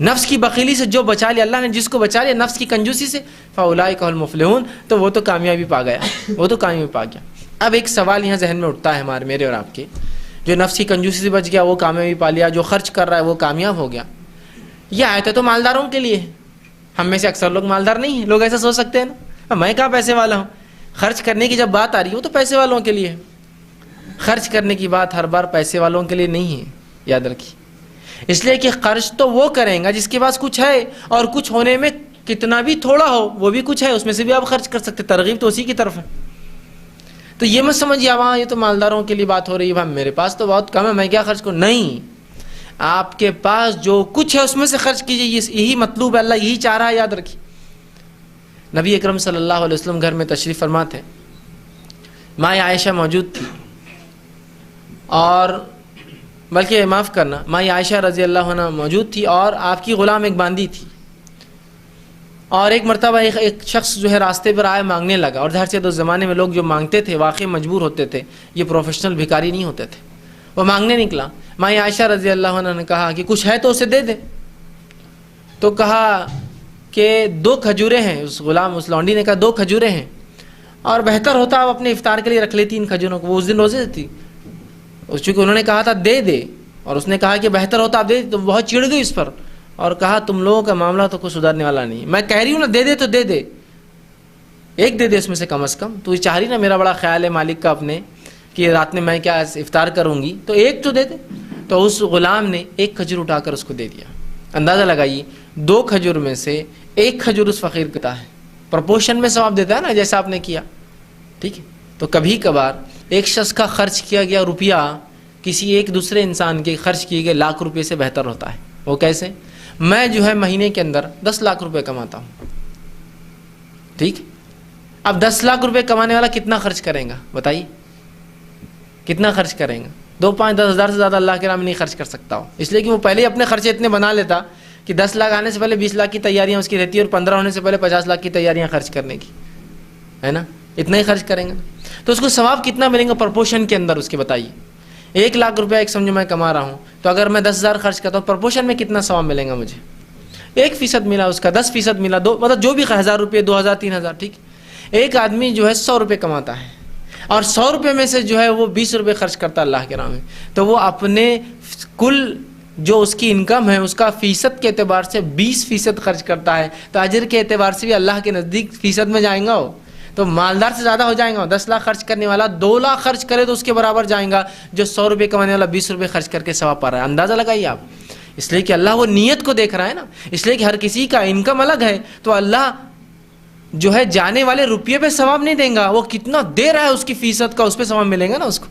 نفس کی بخیلی سے جو بچا لیا، اللہ نے جس کو بچا لیا نفس کی کنجوسی سے، فاولئک هم المفلحون، تو وہ تو کامیابی پا گیا، وہ تو کامیابی پا گیا۔ اب ایک سوال یہاں ذہن میں اٹھتا ہے ہمارے، میرے اور آپ کے، جو نفس کی کنجوسی سے بچ گیا وہ کامیابی پا لیا، جو خرچ کر رہا ہے وہ کامیاب ہو گیا۔ یہ آیت تو مالداروں کے لیے ہے، ہم میں سے اکثر لوگ مالدار نہیں ہیں۔ لوگ ایسا سوچ سکتے ہیں نا، میں کہاں پیسے والا ہوں، خرچ کرنے کی جب بات آ رہی ہے وہ تو پیسے والوں کے لیے ہے۔ خرچ کرنے کی بات ہر بار پیسے والوں کے لیے نہیں ہے، یاد رکھیے، اس لیے کہ خرچ تو وہ کریں گا جس کے پاس کچھ ہے، اور کچھ ہونے میں کتنا بھی تھوڑا ہو وہ بھی کچھ ہے، اس میں سے بھی آپ خرچ کر سکتے، ترغیب تو اسی کی طرف ہے۔ تو یہ مت سمجھیے وہاں یہ تو مالداروں کے لیے بات ہو رہی ہے، بھائی میرے پاس تو بہت کم ہے میں کیا خرچ کروں، نہیں، آپ کے پاس جو کچھ ہے اس میں سے خرچ کیجئے، یہی مطلوب ہے، اللہ یہی چاہ رہا ہے، یاد رکھیے۔ نبی اکرم صلی اللہ علیہ وسلم گھر میں تشریف فرما تھے، ماں عائشہ موجود تھی، اور بلکہ معاف کرنا، ماں عائشہ رضی اللہ عنہ موجود تھی، اور آپ کی غلام ایک باندی تھی، اور ایک مرتبہ ایک شخص جو ہے راستے پر آیا مانگنے لگا، اور ظاہر سے اس زمانے میں لوگ جو مانگتے تھے واقعی مجبور ہوتے تھے، یہ پروفیشنل بھکاری نہیں ہوتے تھے، وہ مانگنے نکلا۔ ماں عائشہ رضی اللہ عنہ نے کہا کہ کچھ ہے تو اسے دے دے، تو کہا کہ 2 کھجوریں ہیں، اس غلام اس لونڈی نے کہا 2 کھجوریں ہیں، اور بہتر ہوتا آپ اپنے افطار کے لیے رکھ لیتی ان کھجوروں کو، وہ اس دن روزے تھی، چونکہ انہوں نے کہا تھا دے دے، اور اس نے کہا کہ بہتر ہوتا آپ دے دے، تو بہت چڑ گئی اس پر، اور کہا تم لوگوں کا معاملہ تو کچھ سدھرنے والا نہیں، میں کہہ رہی ہوں نا دے دے تو دے دے، ایک دے دے اس میں سے کم از کم، تو یہ چاہ رہی نا میرا بڑا خیال ہے مالک کا اپنے کہ رات میں میں کیا افطار کروں گی، تو ایک تو دے دے۔ تو اس غلام نے 1 کھجور اٹھا کر اس کو دے دیا۔ اندازہ لگائیے 2 کھجور میں سے 1 کھجور اس فقیر کو دیتا ہے، پرپورشن میں ثواب دیتا ہے نا جیسا آپ نے کیا، ٹھیک ہے۔ تو کبھی کبھار ایک شخص کا خرچ کیا گیا روپیہ کسی ایک دوسرے انسان کے خرچ کیے گئے لاکھ روپے سے بہتر ہوتا ہے۔ وہ کیسے؟ میں جو ہے مہینے کے اندر 10 لاکھ روپے کماتا ہوں، ٹھیک، اب 10 لاکھ روپے کمانے والا کتنا خرچ کرے گا بتائیے، کتنا خرچ کریں گا؟ 2-5-10 ہزار سے زیادہ اللہ کے راہ میں نہیں خرچ کر سکتا ہو، اس لیے کہ وہ پہلے ہی اپنے خرچے اتنے بنا لیتا کہ 10 لاکھ آنے سے پہلے 20 لاکھ کی تیاریاں اس کی رہتی ہے، اور 15 ہونے سے پہلے 50 لاکھ کی تیاریاں خرچ کرنے کی، ہے نا، اتنا ہی خرچ کریں گے تو اس کو ثواب کتنا ملیں گا پرپورشن کے اندر اس کے بتائیے۔ 1 لاکھ روپے ایک سمجھو میں کما رہا ہوں، تو اگر میں 10,000 خرچ کرتا ہوں پرپورشن میں کتنا ثواب ملے گا مجھے؟ 1% ملا اس کا، 10% ملا، مطلب جو بھی 1,000 روپے 2,000 3,000، ٹھیک۔ ایک آدمی جو ہے 100 روپے کماتا ہے، اور 100 روپے میں سے جو ہے وہ 20 روپے خرچ کرتا ہے اللہ کے راہ میں، تو وہ اپنے کل جو اس کی انکم ہے اس کا فیصد کے اعتبار سے 20% خرچ کرتا ہے، تو اجر کے اعتبار سے بھی اللہ کے نزدیک فیصد میں جائیں گا وہ، تو مالدار سے زیادہ ہو جائیں گا۔ 10 لاکھ خرچ کرنے والا 2 لاکھ خرچ کرے تو اس کے برابر جائیں گا، جو 100 روپے کمانے والا 20 روپے خرچ کر کے ثواب پا رہا ہے۔ اندازہ لگائیے آپ، اس لیے کہ اللہ وہ نیت کو دیکھ رہا ہے نا، اس لیے کہ ہر کسی کا انکم الگ ہے، تو اللہ جو ہے جانے والے روپیے پہ ثواب نہیں دیں گا، وہ کتنا دے رہا ہے اس کی فیصد کا، اس پہ ثواب ملے گا نا اس کو۔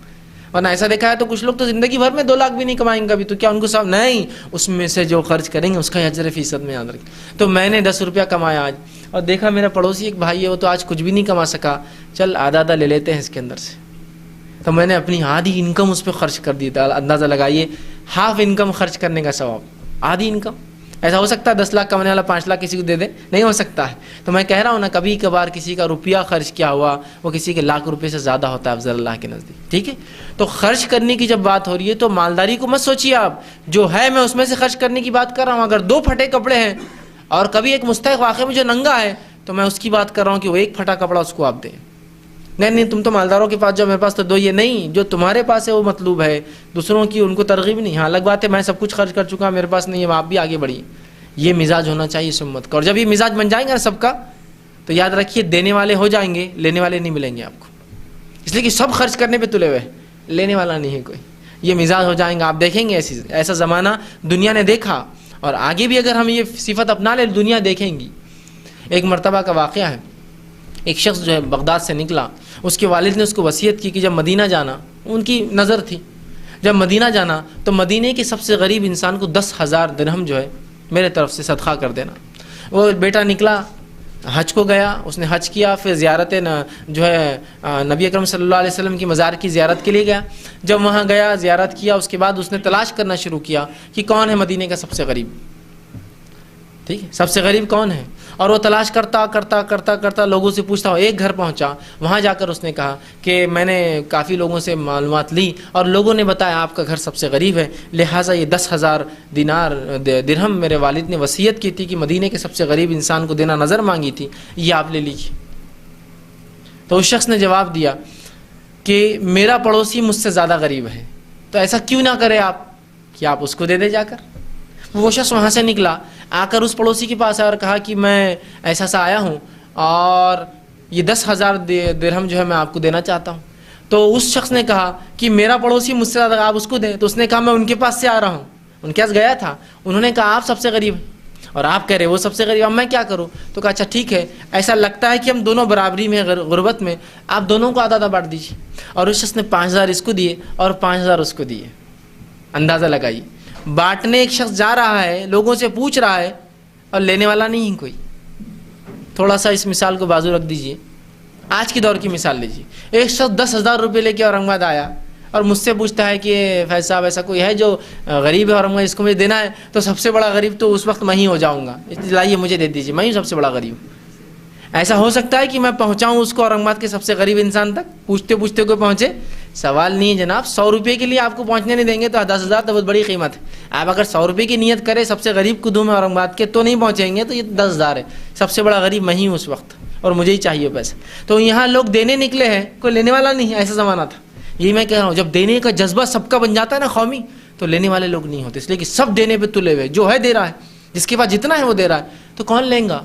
ورنہ ایسا دیکھا ہے تو کچھ لوگ تو زندگی بھر میں 2 لاکھ بھی نہیں کمائیں گے، تو کیا ان کو ثواب نہیں؟ اس میں سے جو خرچ کریں گے اس کا اجر فیصد میں یاد رکھیں۔ تو میں نے 10 روپیہ کمایا آج، اور دیکھا میرا پڑوسی ایک بھائی ہے وہ تو آج کچھ بھی نہیں کما سکا، چل آدھا لے لیتے ہیں اس کے اندر سے، تو میں نے اپنی آدھی انکم اس پہ خرچ کر دی تھا۔ اندازہ لگائیے، ہاف انکم خرچ کرنے کا ثواب، آدھی انکم۔ ایسا ہو سکتا ہے 10 لاکھ کمانے والا 5 لاکھ کسی کو دے دے؟ نہیں ہو سکتا ہے۔ تو میں کہہ رہا ہوں نا، کبھی کبھار کسی کا روپیہ خرچ کیا ہوا وہ کسی کے لاکھ روپے سے زیادہ ہوتا ہے افضل اللہ کے نزدیک، ٹھیک ہے۔ تو خرچ کرنے کی جب بات ہو رہی ہے تو مالداری کو مت سوچیے آپ، جو ہے میں اس میں سے خرچ کرنے کی بات کر رہا ہوں۔ اگر 2 پھٹے کپڑے ہیں اور کبھی ایک مستحق واقعے میں جو ننگا ہے، تو میں اس کی بات کر رہا ہوں کہ وہ 1 پھٹا کپڑا اس کو آپ دیں۔ نہیں تم تو مالداروں کے پاس جو، میرے پاس تو 2، یہ نہیں، جو تمہارے پاس ہے وہ مطلوب ہے، دوسروں کی ان کو ترغیب نہیں۔ ہاں الگ بات ہے میں سب کچھ خرچ کر چکا، میرے پاس نہیں ہے، آپ بھی آگے بڑھیے، یہ مزاج ہونا چاہیے اس امت کا۔ اور جب یہ مزاج بن جائیں گا سب کا، تو یاد رکھیے دینے والے ہو جائیں گے، لینے والے نہیں ملیں گے آپ کو، اس لیے کہ سب خرچ کرنے پہ تلے ہوئے، لینے والا نہیں ہے کوئی۔ یہ مزاج ہو جائیں گا، آپ دیکھیں گے ایسا زمانہ دنیا نے دیکھا، اور آگے بھی اگر ہم یہ صفت اپنا لیں دنیا دیکھیں گی۔ ایک مرتبہ کا واقعہ ہے، ایک شخص جو ہے بغداد سے نکلا، اس کے والد نے اس کو وصیت کی کہ جب مدینہ جانا، ان کی نظر تھی جب مدینہ جانا تو مدینے کے سب سے غریب انسان کو 10,000 درہم جو ہے میرے طرف سے صدقہ کر دینا۔ وہ بیٹا نکلا حج کو گیا، اس نے حج کیا، پھر زیارت جو ہے نبی اکرم صلی اللہ علیہ وسلم کی مزار کی زیارت کے لیے گیا. جب وہاں گیا زیارت کیا، اس کے بعد اس نے تلاش کرنا شروع کیا کہ کون ہے مدینے کا سب سے غریب. ٹھیک ہے، سب سے غریب کون ہے، اور وہ تلاش کرتا کرتا کرتا کرتا لوگوں سے پوچھتا ہوا ایک گھر پہنچا. وہاں جا کر اس نے کہا کہ میں نے کافی لوگوں سے معلومات لی اور لوگوں نے بتایا آپ کا گھر سب سے غریب ہے، لہٰذا یہ 10,000 دینار درہم میرے والد نے وصیت کی تھی کہ مدینے کے سب سے غریب انسان کو دینا، نظر مانگی تھی، یہ آپ لے لیجیے. تو اس شخص نے جواب دیا کہ میرا پڑوسی مجھ سے زیادہ غریب ہے، تو ایسا کیوں نہ کرے آپ کہ آپ اس کو دے دے جا کر. وہ شخص وہاں سے نکلا، آ کر اس پڑوسی کے پاس آیا اور کہا کہ میں ایسا سا آیا ہوں اور یہ 10,000 درہم جو ہے میں آپ کو دینا چاہتا ہوں. تو اس شخص نے کہا کہ میرا پڑوسی مجھ سے زیادہ، آپ اس کو دیں. تو اس نے کہا میں ان کے پاس سے آ رہا ہوں، ان کے پاس گیا تھا، انہوں نے کہا آپ سب سے غریب ہیں اور آپ کہہ رہے وہ سب سے غریب، اب میں کیا کروں. تو کہا اچھا ٹھیک ہے، ایسا لگتا ہے کہ ہم دونوں برابری میں غربت میں، آپ دونوں کو آدھا آدھا بانٹ دیجیے. اور اس شخص نے 5,000 اس کو دیے اور 5,000 اس کو دیے. اندازہ لگائیے، بانٹنے ایک شخص جا رہا ہے، لوگوں سے پوچھ رہا ہے اور لینے والا نہیں ہے کوئی. تھوڑا سا اس مثال کو بازو رکھ دیجئے، آج کی دور کی مثال لیجیے. ایک شخص 10,000 روپے لے کے اورنگ آباد آیا اور مجھ سے پوچھتا ہے کہ فیض صاحب ایسا کوئی ہے جو غریب ہے اورنگ آباد، اس کو مجھے دینا ہے، تو سب سے بڑا غریب تو اس وقت میں ہی ہو جاؤں گا، لائیے مجھے دے دیجیے، میں ہی سب سے بڑا غریب. ایسا ہو سکتا ہے کہ میں پہنچاؤں اس کو اورنگ آباد کے سب سے غریب انسان تک، پوچھتے پوچھتے کوئی پہنچے؟ سوال نہیں ہے جناب. 100 روپے کے لیے آپ کو پہنچنے نہیں دیں گے تو 10,000 تو بہت بڑی قیمت ہے. آپ اگر 100 روپے کی نیت کرے سب سے غریب کو دوں میں اورنگ آباد کے تو نہیں پہنچیں گے، تو یہ 10,000 ہے. سب سے بڑا غریب میں ہی ہوں اس وقت اور مجھے ہی چاہیے پیسے. تو یہاں لوگ دینے نکلے ہیں، کوئی لینے والا نہیں ہے. ایسا زمانہ تھا. یہی میں کہہ رہا ہوں، جب دینے کا جذبہ سب کا بن جاتا ہے نا قومی، تو لینے والے لوگ نہیں ہوتے. اس لیے کہ سب دینے پہ تلے ہوئے، جو ہے دے رہا ہے، جس کے پاس جتنا ہے وہ دے رہا ہے، تو کون لیں گا؟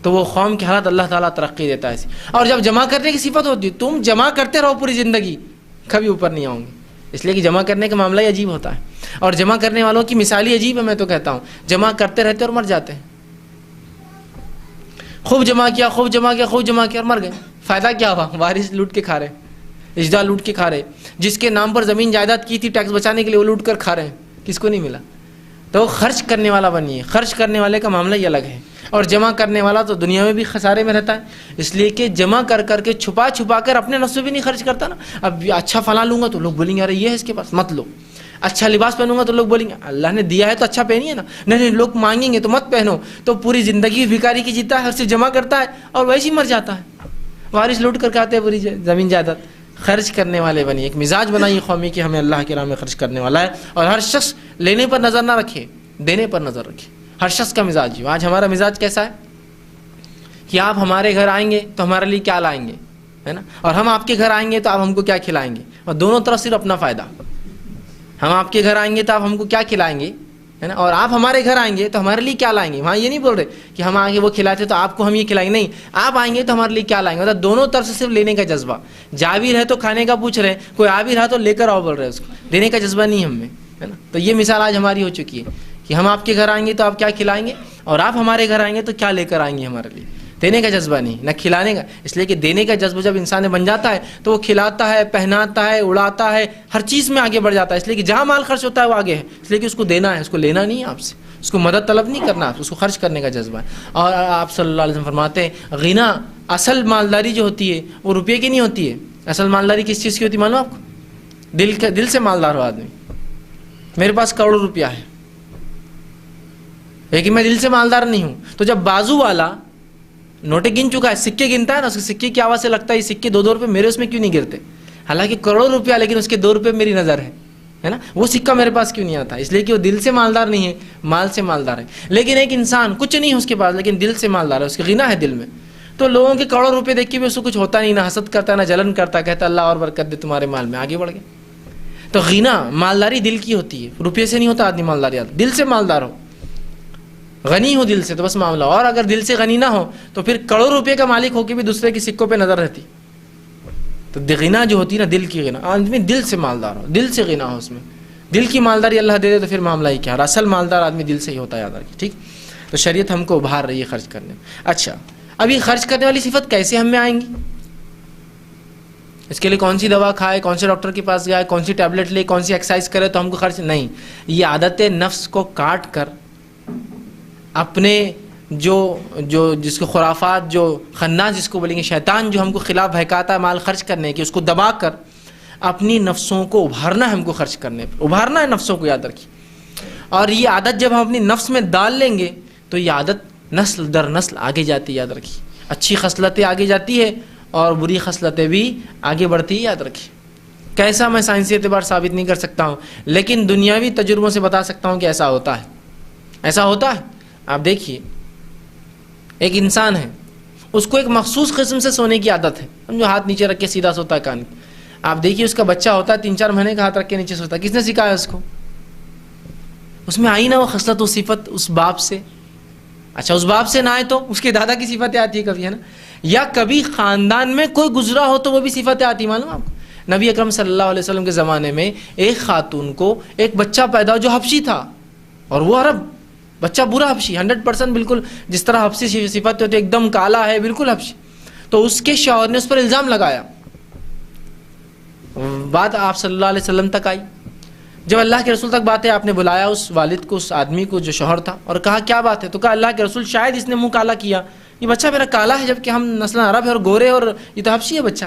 تو وہ قوم کی حالت اللہ تعالیٰ ترقی دیتا ہے. اور جب جمع کرنے کی صفت ہوتی ہے، تم جمع کرتے رہو پوری زندگی، کبھی اوپر نہیں آؤں گے. اس لیے کہ جمع کرنے کا معاملہ ہی عجیب ہوتا ہے، اور جمع کرنے والوں کی مثال ہی عجیب ہے. میں تو کہتا ہوں جمع کرتے رہتے اور مر جاتے ہیں. خوب جمع کیا، خوب جمع کیا، خوب جمع کیا اور مر گئے. فائدہ کیا ہوا؟ وارث لوٹ کے کھا رہے، اجداد لوٹ کے کھا رہے. جس کے نام پر زمین جائیداد کی تھی ٹیکس بچانے کے لیے، وہ لوٹ کر کھا رہے ہیں، کس کو نہیں ملا. تو خرچ کرنے والا بنیے. خرچ کرنے والے کا معاملہ ہی الگ ہے، اور جمع کرنے والا تو دنیا میں بھی خسارے میں رہتا ہے. اس لیے کہ جمع کر کر کے چھپا چھپا کر اپنے نفس بھی نہیں خرچ کرتا نا. اب اچھا فلاں لوں گا تو لوگ بولیں گے ارے یہ ہے اس کے پاس، مت لو. اچھا لباس پہنوں گا تو لوگ بولیں گے اللہ نے دیا ہے تو اچھا پہنیے نا. نہیں لوگ مانگیں گے تو مت پہنو. تو پوری زندگی بھکاری کی جیتا ہے، ہر چیز جمع کرتا ہے اور ویسے ہی مر جاتا ہے. وارث لوٹ کر کھاتے ہیں پوری زمین جائیداد. خرچ کرنے والے بنیے. ایک مزاج بنائیے قومی کہ ہمیں اللہ کی راہ میں خرچ کرنے والا ہے. اور ہر شخص لینے پر نظر نہ رکھے، دینے پر نظر رکھے. ہر شخص کا مزاج. آج ہمارا مزاج کیسا ہے کہ آپ ہمارے گھر آئیں گے تو ہمارے لیے کیا لائیں گے، ہے نا، اور ہم آپ کے گھر آئیں گے تو آپ ہم کو کیا کھلائیں گے. اور دونوں طرف صرف اپنا فائدہ. ہم آپ کے گھر آئیں گے تو آپ ہم کو کیا کھلائیں گے، ہے نا، اور آپ ہمارے گھر آئیں گے تو ہمارے لیے کیا لائیں گے. وہاں یہ نہیں بول رہے کہ ہم آئیں گے وہ کھلاتے تو آپ کو ہم یہ کھلائیں گے، نہیں، آپ آئیں گے تو ہمارے لیے کیا لائیں گے. مطلب دونوں طرف سے صرف لینے کا جذبہ. جا بھی رہے تو کھانے کا پوچھ رہے ہیں، کوئی آ بھی رہا تو لے کر آؤ بول رہے ہیں، اس کو دینے کا جذبہ نہیں ہم میں، ہے نا. تو یہ مثال آج ہماری ہو چکی ہے کہ ہم آپ کے گھر آئیں گے تو آپ کیا کھلائیں گے، اور آپ ہمارے گھر آئیں گے تو کیا لے کر آئیں گے ہمارے لیے. دینے کا جذبہ نہیں، نہ کھلانے کا. اس لیے کہ دینے کا جذبہ جب انسان بن جاتا ہے تو وہ کھلاتا ہے، پہناتا ہے، اڑاتا ہے، ہر چیز میں آگے بڑھ جاتا ہے. اس لیے کہ جہاں مال خرچ ہوتا ہے وہ آگے ہے. اس لیے کہ اس کو دینا ہے، اس کو لینا نہیں ہے آپ سے، اس کو مدد طلب نہیں کرنا، اس کو خرچ کرنے کا جذبہ ہے. اور آپ صلی اللہ علیہ وسلم فرماتے ہیں غنا، اصل مالداری جو ہوتی ہے وہ روپے کی نہیں ہوتی ہے. اصل مالداری کس چیز کی ہوتی ہے معلوم آپ کو؟ دل سے مالدار ہو آدمی. میرے پاس کروڑوں روپیہ ہے لیکن میں دل سے مالدار نہیں ہوں. تو جب بازو والا نوٹیں گن چکا ہے، سکے گنتا ہے نا، اس کے سکے کی آواز سے لگتا ہے یہ سکے 2 روپے میرے اس میں کیوں نہیں گرتے، حالانکہ کروڑوں روپیہ لیکن اس کے 2 روپے میری نظر ہے نا، وہ سکہ میرے پاس کیوں نہیں آتا. اس لیے کہ وہ دل سے مالدار نہیں ہے، مال سے مالدار ہے. لیکن ایک انسان کچھ نہیں ہے اس کے پاس لیکن دل سے مالدار ہے، اس کی غنا ہے دل میں. تو لوگوں کے کروڑوں روپے دیکھ کے بھی اس کو کچھ ہوتا نہیں، نہ حسد کرتا نہ جلن کرتا، کہتا اللہ اور برکت دے تمہارے مال میں، آگے بڑھ گئے. تو غنا مالداری دل کی ہوتی ہے، روپے سے نہیں ہوتا آدمی مالداری. دل سے مالدار ہو، غنی ہو دل سے تو بس معاملہ. اور اگر دل سے غنی نہ ہو تو پھر کروڑوں روپے کا مالک ہو کے بھی دوسرے کی سکوں پہ نظر رہتی. تو غنا جو ہوتی ہے نا، دل کی غنا، آدمی دل سے مالدار ہو، دل سے غنا ہو، اس میں دل کی مالداری اللہ دے دے تو پھر معاملہ ہی کیا. اور اصل مالدار آدمی دل سے ہی ہوتا ہے، یاد رکھیے. ٹھیک. تو شریعت ہم کو ابھار رہی ہے خرچ کرنے. اچھا، اب یہ خرچ کرنے والی صفت کیسے ہم میں آئیں گی؟ اس کے لیے کون سی دوا کھائے، کون سے ڈاکٹر کے پاس جائے، کون سی ٹیبلٹ لے، کون سی ایکسرسائز کرے تو ہم کو خرچ نہیں. یہ عادت نفس کو کاٹ کر اپنے جس کو خرافات، جو خناس جس کو بولیں گے، شیطان جو ہم کو خلاف بہکاتا ہے مال خرچ کرنے کی، اس کو دبا کر اپنی نفسوں کو ابھارنا ہے، ہم کو خرچ کرنے پر ابھارنا ہے نفسوں کو، یاد رکھیے. اور یہ عادت جب ہم اپنی نفس میں ڈال لیں گے تو یہ عادت نسل در نسل آگے جاتی ہے، یاد رکھیے. اچھی خصلتیں آگے جاتی ہے اور بری خصلتیں بھی آگے بڑھتی ہے، یاد رکھیے. کیسا میں سائنسی اعتبار ثابت نہیں کر سکتا ہوں، لیکن دنیاوی تجربوں سے بتا سکتا ہوں کہ ایسا ہوتا ہے. ایسا ہوتا ہے. آپ دیکھیے ایک انسان ہے، اس کو ایک مخصوص قسم سے سونے کی عادت ہے، جو ہاتھ نیچے رکھ کے سیدھا سوتا ہے کان. آپ دیکھیے اس کا بچہ ہوتا ہے 3-4 مہینے کا، ہاتھ رکھ کے نیچے سوتا ہے. کس نے سکھایا اس کو؟ اس میں آئی نا وہ خصلت و صفت اس باپ سے. اچھا اس باپ سے نہ آئے تو اس کے دادا کی صفتیں آتی ہے کبھی، ہے نا. یا کبھی خاندان میں کوئی گزرا ہو تو وہ بھی صفتیں آتی. معلوم آپ کو نبی اکرم صلی اللہ علیہ وسلم کے زمانے میں ایک خاتون کو ایک بچہ پیدا ہو جو حبشی تھا، اور وہ عرب، بچہ برا حبشی 100% بالکل جس طرح حبشی صفت ہوتی ہے، ایک دم کالا ہے بالکل حبشی. تو اس کے شوہر نے اس پر الزام لگایا. بات آپ صلی اللہ علیہ وسلم تک آئی. جب اللہ کے رسول تک بات ہے، آپ نے بلایا اس والد کو، اس آدمی کو جو شوہر تھا، اور کہا کیا بات ہے؟ تو کہا اللہ کے رسول شاید اس نے منہ کالا کیا، یہ بچہ میرا کالا ہے جبکہ ہم نسل عرب ہے اور گورے، اور یہ تو حبشی ہے بچہ.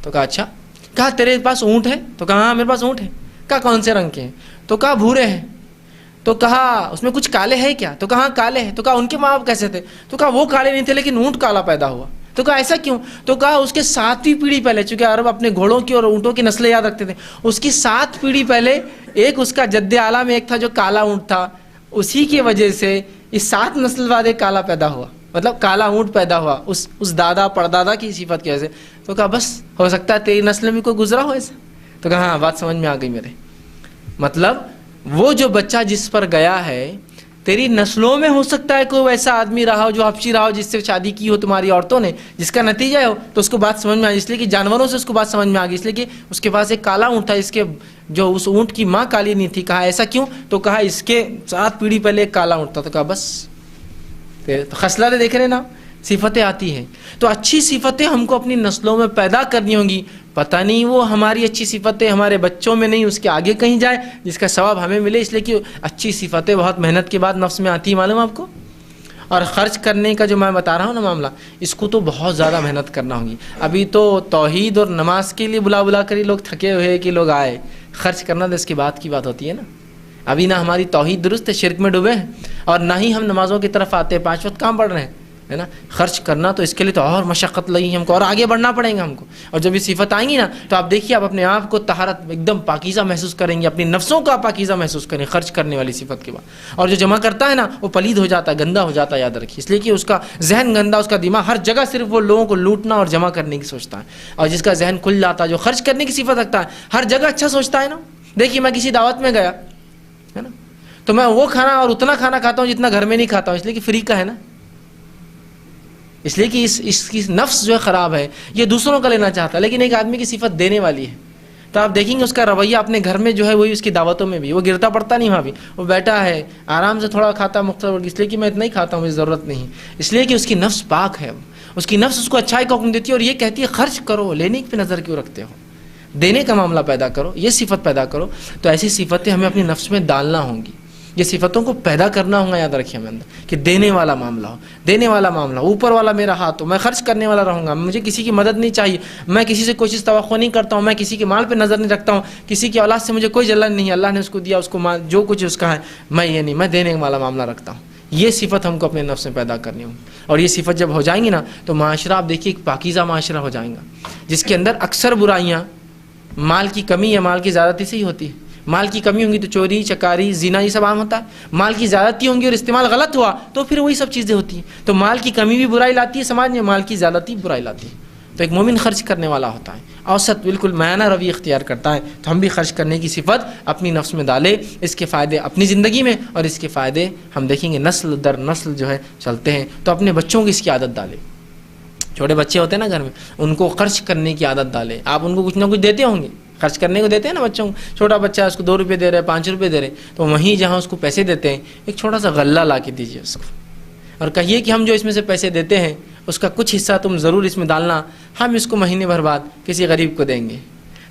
تو کہا اچھا. کہا تیرے پاس اونٹ ہے؟ تو کہا ہاں میرے پاس اونٹ ہے. کہا کون سے رنگ کے ہیں؟ تو کہا بھورے ہیں. تو کہا اس میں کچھ کالے ہیں کیا؟ تو کہا ہاں کالے ہیں. تو کہا ان کے ماں باپ کیسے تھے؟ تو کہا وہ کالے نہیں تھے لیکن اونٹ کالا پیدا ہوا. تو کہا ایسا کیوں؟ تو کہا اس کے 7ویں پیڑھی پہلے، چونکہ عرب اپنے گھوڑوں کی اور اونٹوں کی نسلیں یاد رکھتے تھے، اس کی 7 پیڑھی پہلے ایک اس کا جد اعلیٰ میں ایک تھا جو کالا اونٹ تھا، اسی کی وجہ سے اس 7 نسل بعد ایک کالا پیدا ہوا، مطلب کالا اونٹ پیدا ہوا اس دادا پردادا کی صفت کی وجہ سے. تو کہا بس ہو سکتا ہے تیری نسل میں کوئی گزرا ہو ایسا. تو کہا ہاں بات سمجھ میں آ گئی میرے. مطلب وہ جو بچہ جس پر گیا ہے تیری نسلوں میں ہو سکتا ہے کوئی ویسا آدمی رہا ہو جو حبشی رہا ہو، جس سے شادی کی ہو تمہاری عورتوں نے، جس کا نتیجہ ہو تو اس کو بات سمجھ میں آئی. اس لیے کہ جانوروں سے اس کو بات سمجھ میں آ گئی، اس لیے کہ اس کے پاس ایک کالا اونٹ تھا، اس کے جو اس اونٹ کی ماں کالی نہیں تھی. کہا ایسا کیوں؟ تو کہا اس کے 7 پیڑھی پہلے ایک کالا اونٹ تھا. تو کہا بس خصلتیں دیکھ رہے نا، صفتیں آتی ہیں. تو اچھی صفتیں ہم کو اپنی نسلوں میں پیدا کرنی ہوں گی. پتہ نہیں وہ ہماری اچھی صفتیں ہمارے بچوں میں نہیں، اس کے آگے کہیں جائے جس کا ثواب ہمیں ملے. اس لیے کہ اچھی صفتیں بہت محنت کے بعد نفس میں آتی ہیں، معلوم آپ کو. اور خرچ کرنے کا جو میں بتا رہا ہوں نا معاملہ، اس کو تو بہت زیادہ محنت کرنا ہوگی. ابھی تو توحید اور نماز کے لیے بلا بلا کر ہی لوگ تھکے ہوئے کہ لوگ آئے. خرچ کرنا تو اس کے بعد کی بات ہوتی ہے نا. ابھی نہ ہماری توحید درست ہے، شرک میں ڈوبے ہیں، اور نہ ہی ہم نمازوں کی طرف آتے ہیں، 5 وقت کام پڑھ رہے ہیں، ہے نا. خرچ کرنا تو اس کے لیے تو اور مشقت لگی ہم کو، اور آگے بڑھنا پڑیں گا ہم کو. اور جب یہ صفت آئیں گی نا تو آپ دیکھیے آپ اپنے آپ کو طہارت ایک دم پاکیزہ محسوس کریں گے، اپنی نفسوں کا پاکیزہ محسوس کریں خرچ کرنے والی صفت کے بعد. اور جو جمع کرتا ہے نا وہ پلید ہو جاتا ہے، گندا ہو جاتا ہے، یاد رکھیے. اس لیے کہ اس کا ذہن گندا، اس کا دماغ ہر جگہ صرف وہ لوگوں کو لوٹنا اور جمع کرنے کی سوچتا ہے. اور جس کا ذہن کھل جاتا ہے، جو خرچ کرنے کی صفت رکھتا ہے، ہر جگہ اچھا سوچتا ہے نا. دیکھیے میں کسی دعوت میں گیا ہے نا، تو میں وہ کھانا اور اتنا کھانا کھاتا ہوں جتنا گھر میں نہیں کھاتا ہوں، اس لیے کہ فری کا ہے نا. اس لیے کہ اس کی نفس جو ہے خراب ہے، یہ دوسروں کا لینا چاہتا ہے. لیکن ایک آدمی کی صفت دینے والی ہے، تو آپ دیکھیں گے اس کا رویہ اپنے گھر میں جو ہے وہی اس کی دعوتوں میں بھی. وہ گرتا پڑتا نہیں وہاں بھی، وہ بیٹھا ہے آرام سے تھوڑا کھاتا مختلف، اس لیے کہ میں اتنا ہی کھاتا ہوں، مجھے ضرورت نہیں. اس لیے کہ اس کی نفس پاک ہے، اس کی نفس اس کو اچھائی کا حکم دیتی ہے، اور یہ کہتی ہے خرچ کرو، لینے پہ نظر کیوں رکھتے ہو، دینے کا معاملہ پیدا کرو، یہ صفت پیدا کرو. تو ایسی صفتیں ہمیں اپنی نفس میں ڈالنا ہوں گی، یہ صفتوں کو پیدا کرنا ہوگا. یاد رکھیے ہمیں اندر کہ دینے والا معاملہ ہو، دینے والا معاملہ، اوپر والا میرا ہاتھ ہو، میں خرچ کرنے والا رہوں گا، مجھے کسی کی مدد نہیں چاہیے، میں کسی سے کوئی چیز توقع نہیں کرتا ہوں، میں کسی کے مال پہ نظر نہیں رکھتا ہوں، کسی کی اولاد سے مجھے کوئی جلن نہیں ہے، اللہ نے اس کو دیا، اس کو مال جو کچھ اس کا ہے میں یہ نہیں، میں دینے والا معاملہ رکھتا ہوں. یہ صفت ہم کو اپنے نفس میں پیدا کرنی ہوگی. اور یہ صفت جب ہو جائیں گی نا تو معاشرہ آپ دیکھیے ایک پاکیزہ معاشرہ ہو جائیں گا، جس کے اندر اکثر برائیاں مال کی کمی یا مال کی زیادتی سے ہی ہوتی ہے. مال کی کمی ہوں گی تو چوری چکاری زنا یہ سب عام ہوتا ہے. مال کی زیادتی ہوں گی اور استعمال غلط ہوا تو پھر وہی سب چیزیں ہوتی ہیں. تو مال کی کمی بھی برائی لاتی ہے سماج میں، مال کی زیادتی برائی لاتی ہے. تو ایک مومن خرچ کرنے والا ہوتا ہے، اوسط بالکل میانہ روی اختیار کرتا ہے. تو ہم بھی خرچ کرنے کی صفت اپنی نفس میں ڈالیں، اس کے فائدے اپنی زندگی میں اور اس کے فائدے ہم دیکھیں گے نسل در نسل جو ہے چلتے ہیں. تو اپنے بچوں کی اس کی عادت ڈالیں. چھوٹے بچے ہوتے ہیں نا گھر میں، ان کو خرچ کرنے کی عادت ڈالیں. آپ ان کو کچھ نہ کچھ دیتے ہوں گے، خرچ کرنے کو دیتے ہیں نا بچوں کو. چھوٹا بچہ ہے، اس کو 2 روپے دے رہے 5 روپے دے رہے، تو وہیں جہاں اس کو پیسے دیتے ہیں ایک چھوٹا سا غلہ لا کے دیجیے اس کو، اور کہیے کہ ہم جو اس میں سے پیسے دیتے ہیں اس کا کچھ حصہ تم ضرور اس میں ڈالنا، ہم اس کو مہینے بھر بعد کسی غریب کو دیں گے.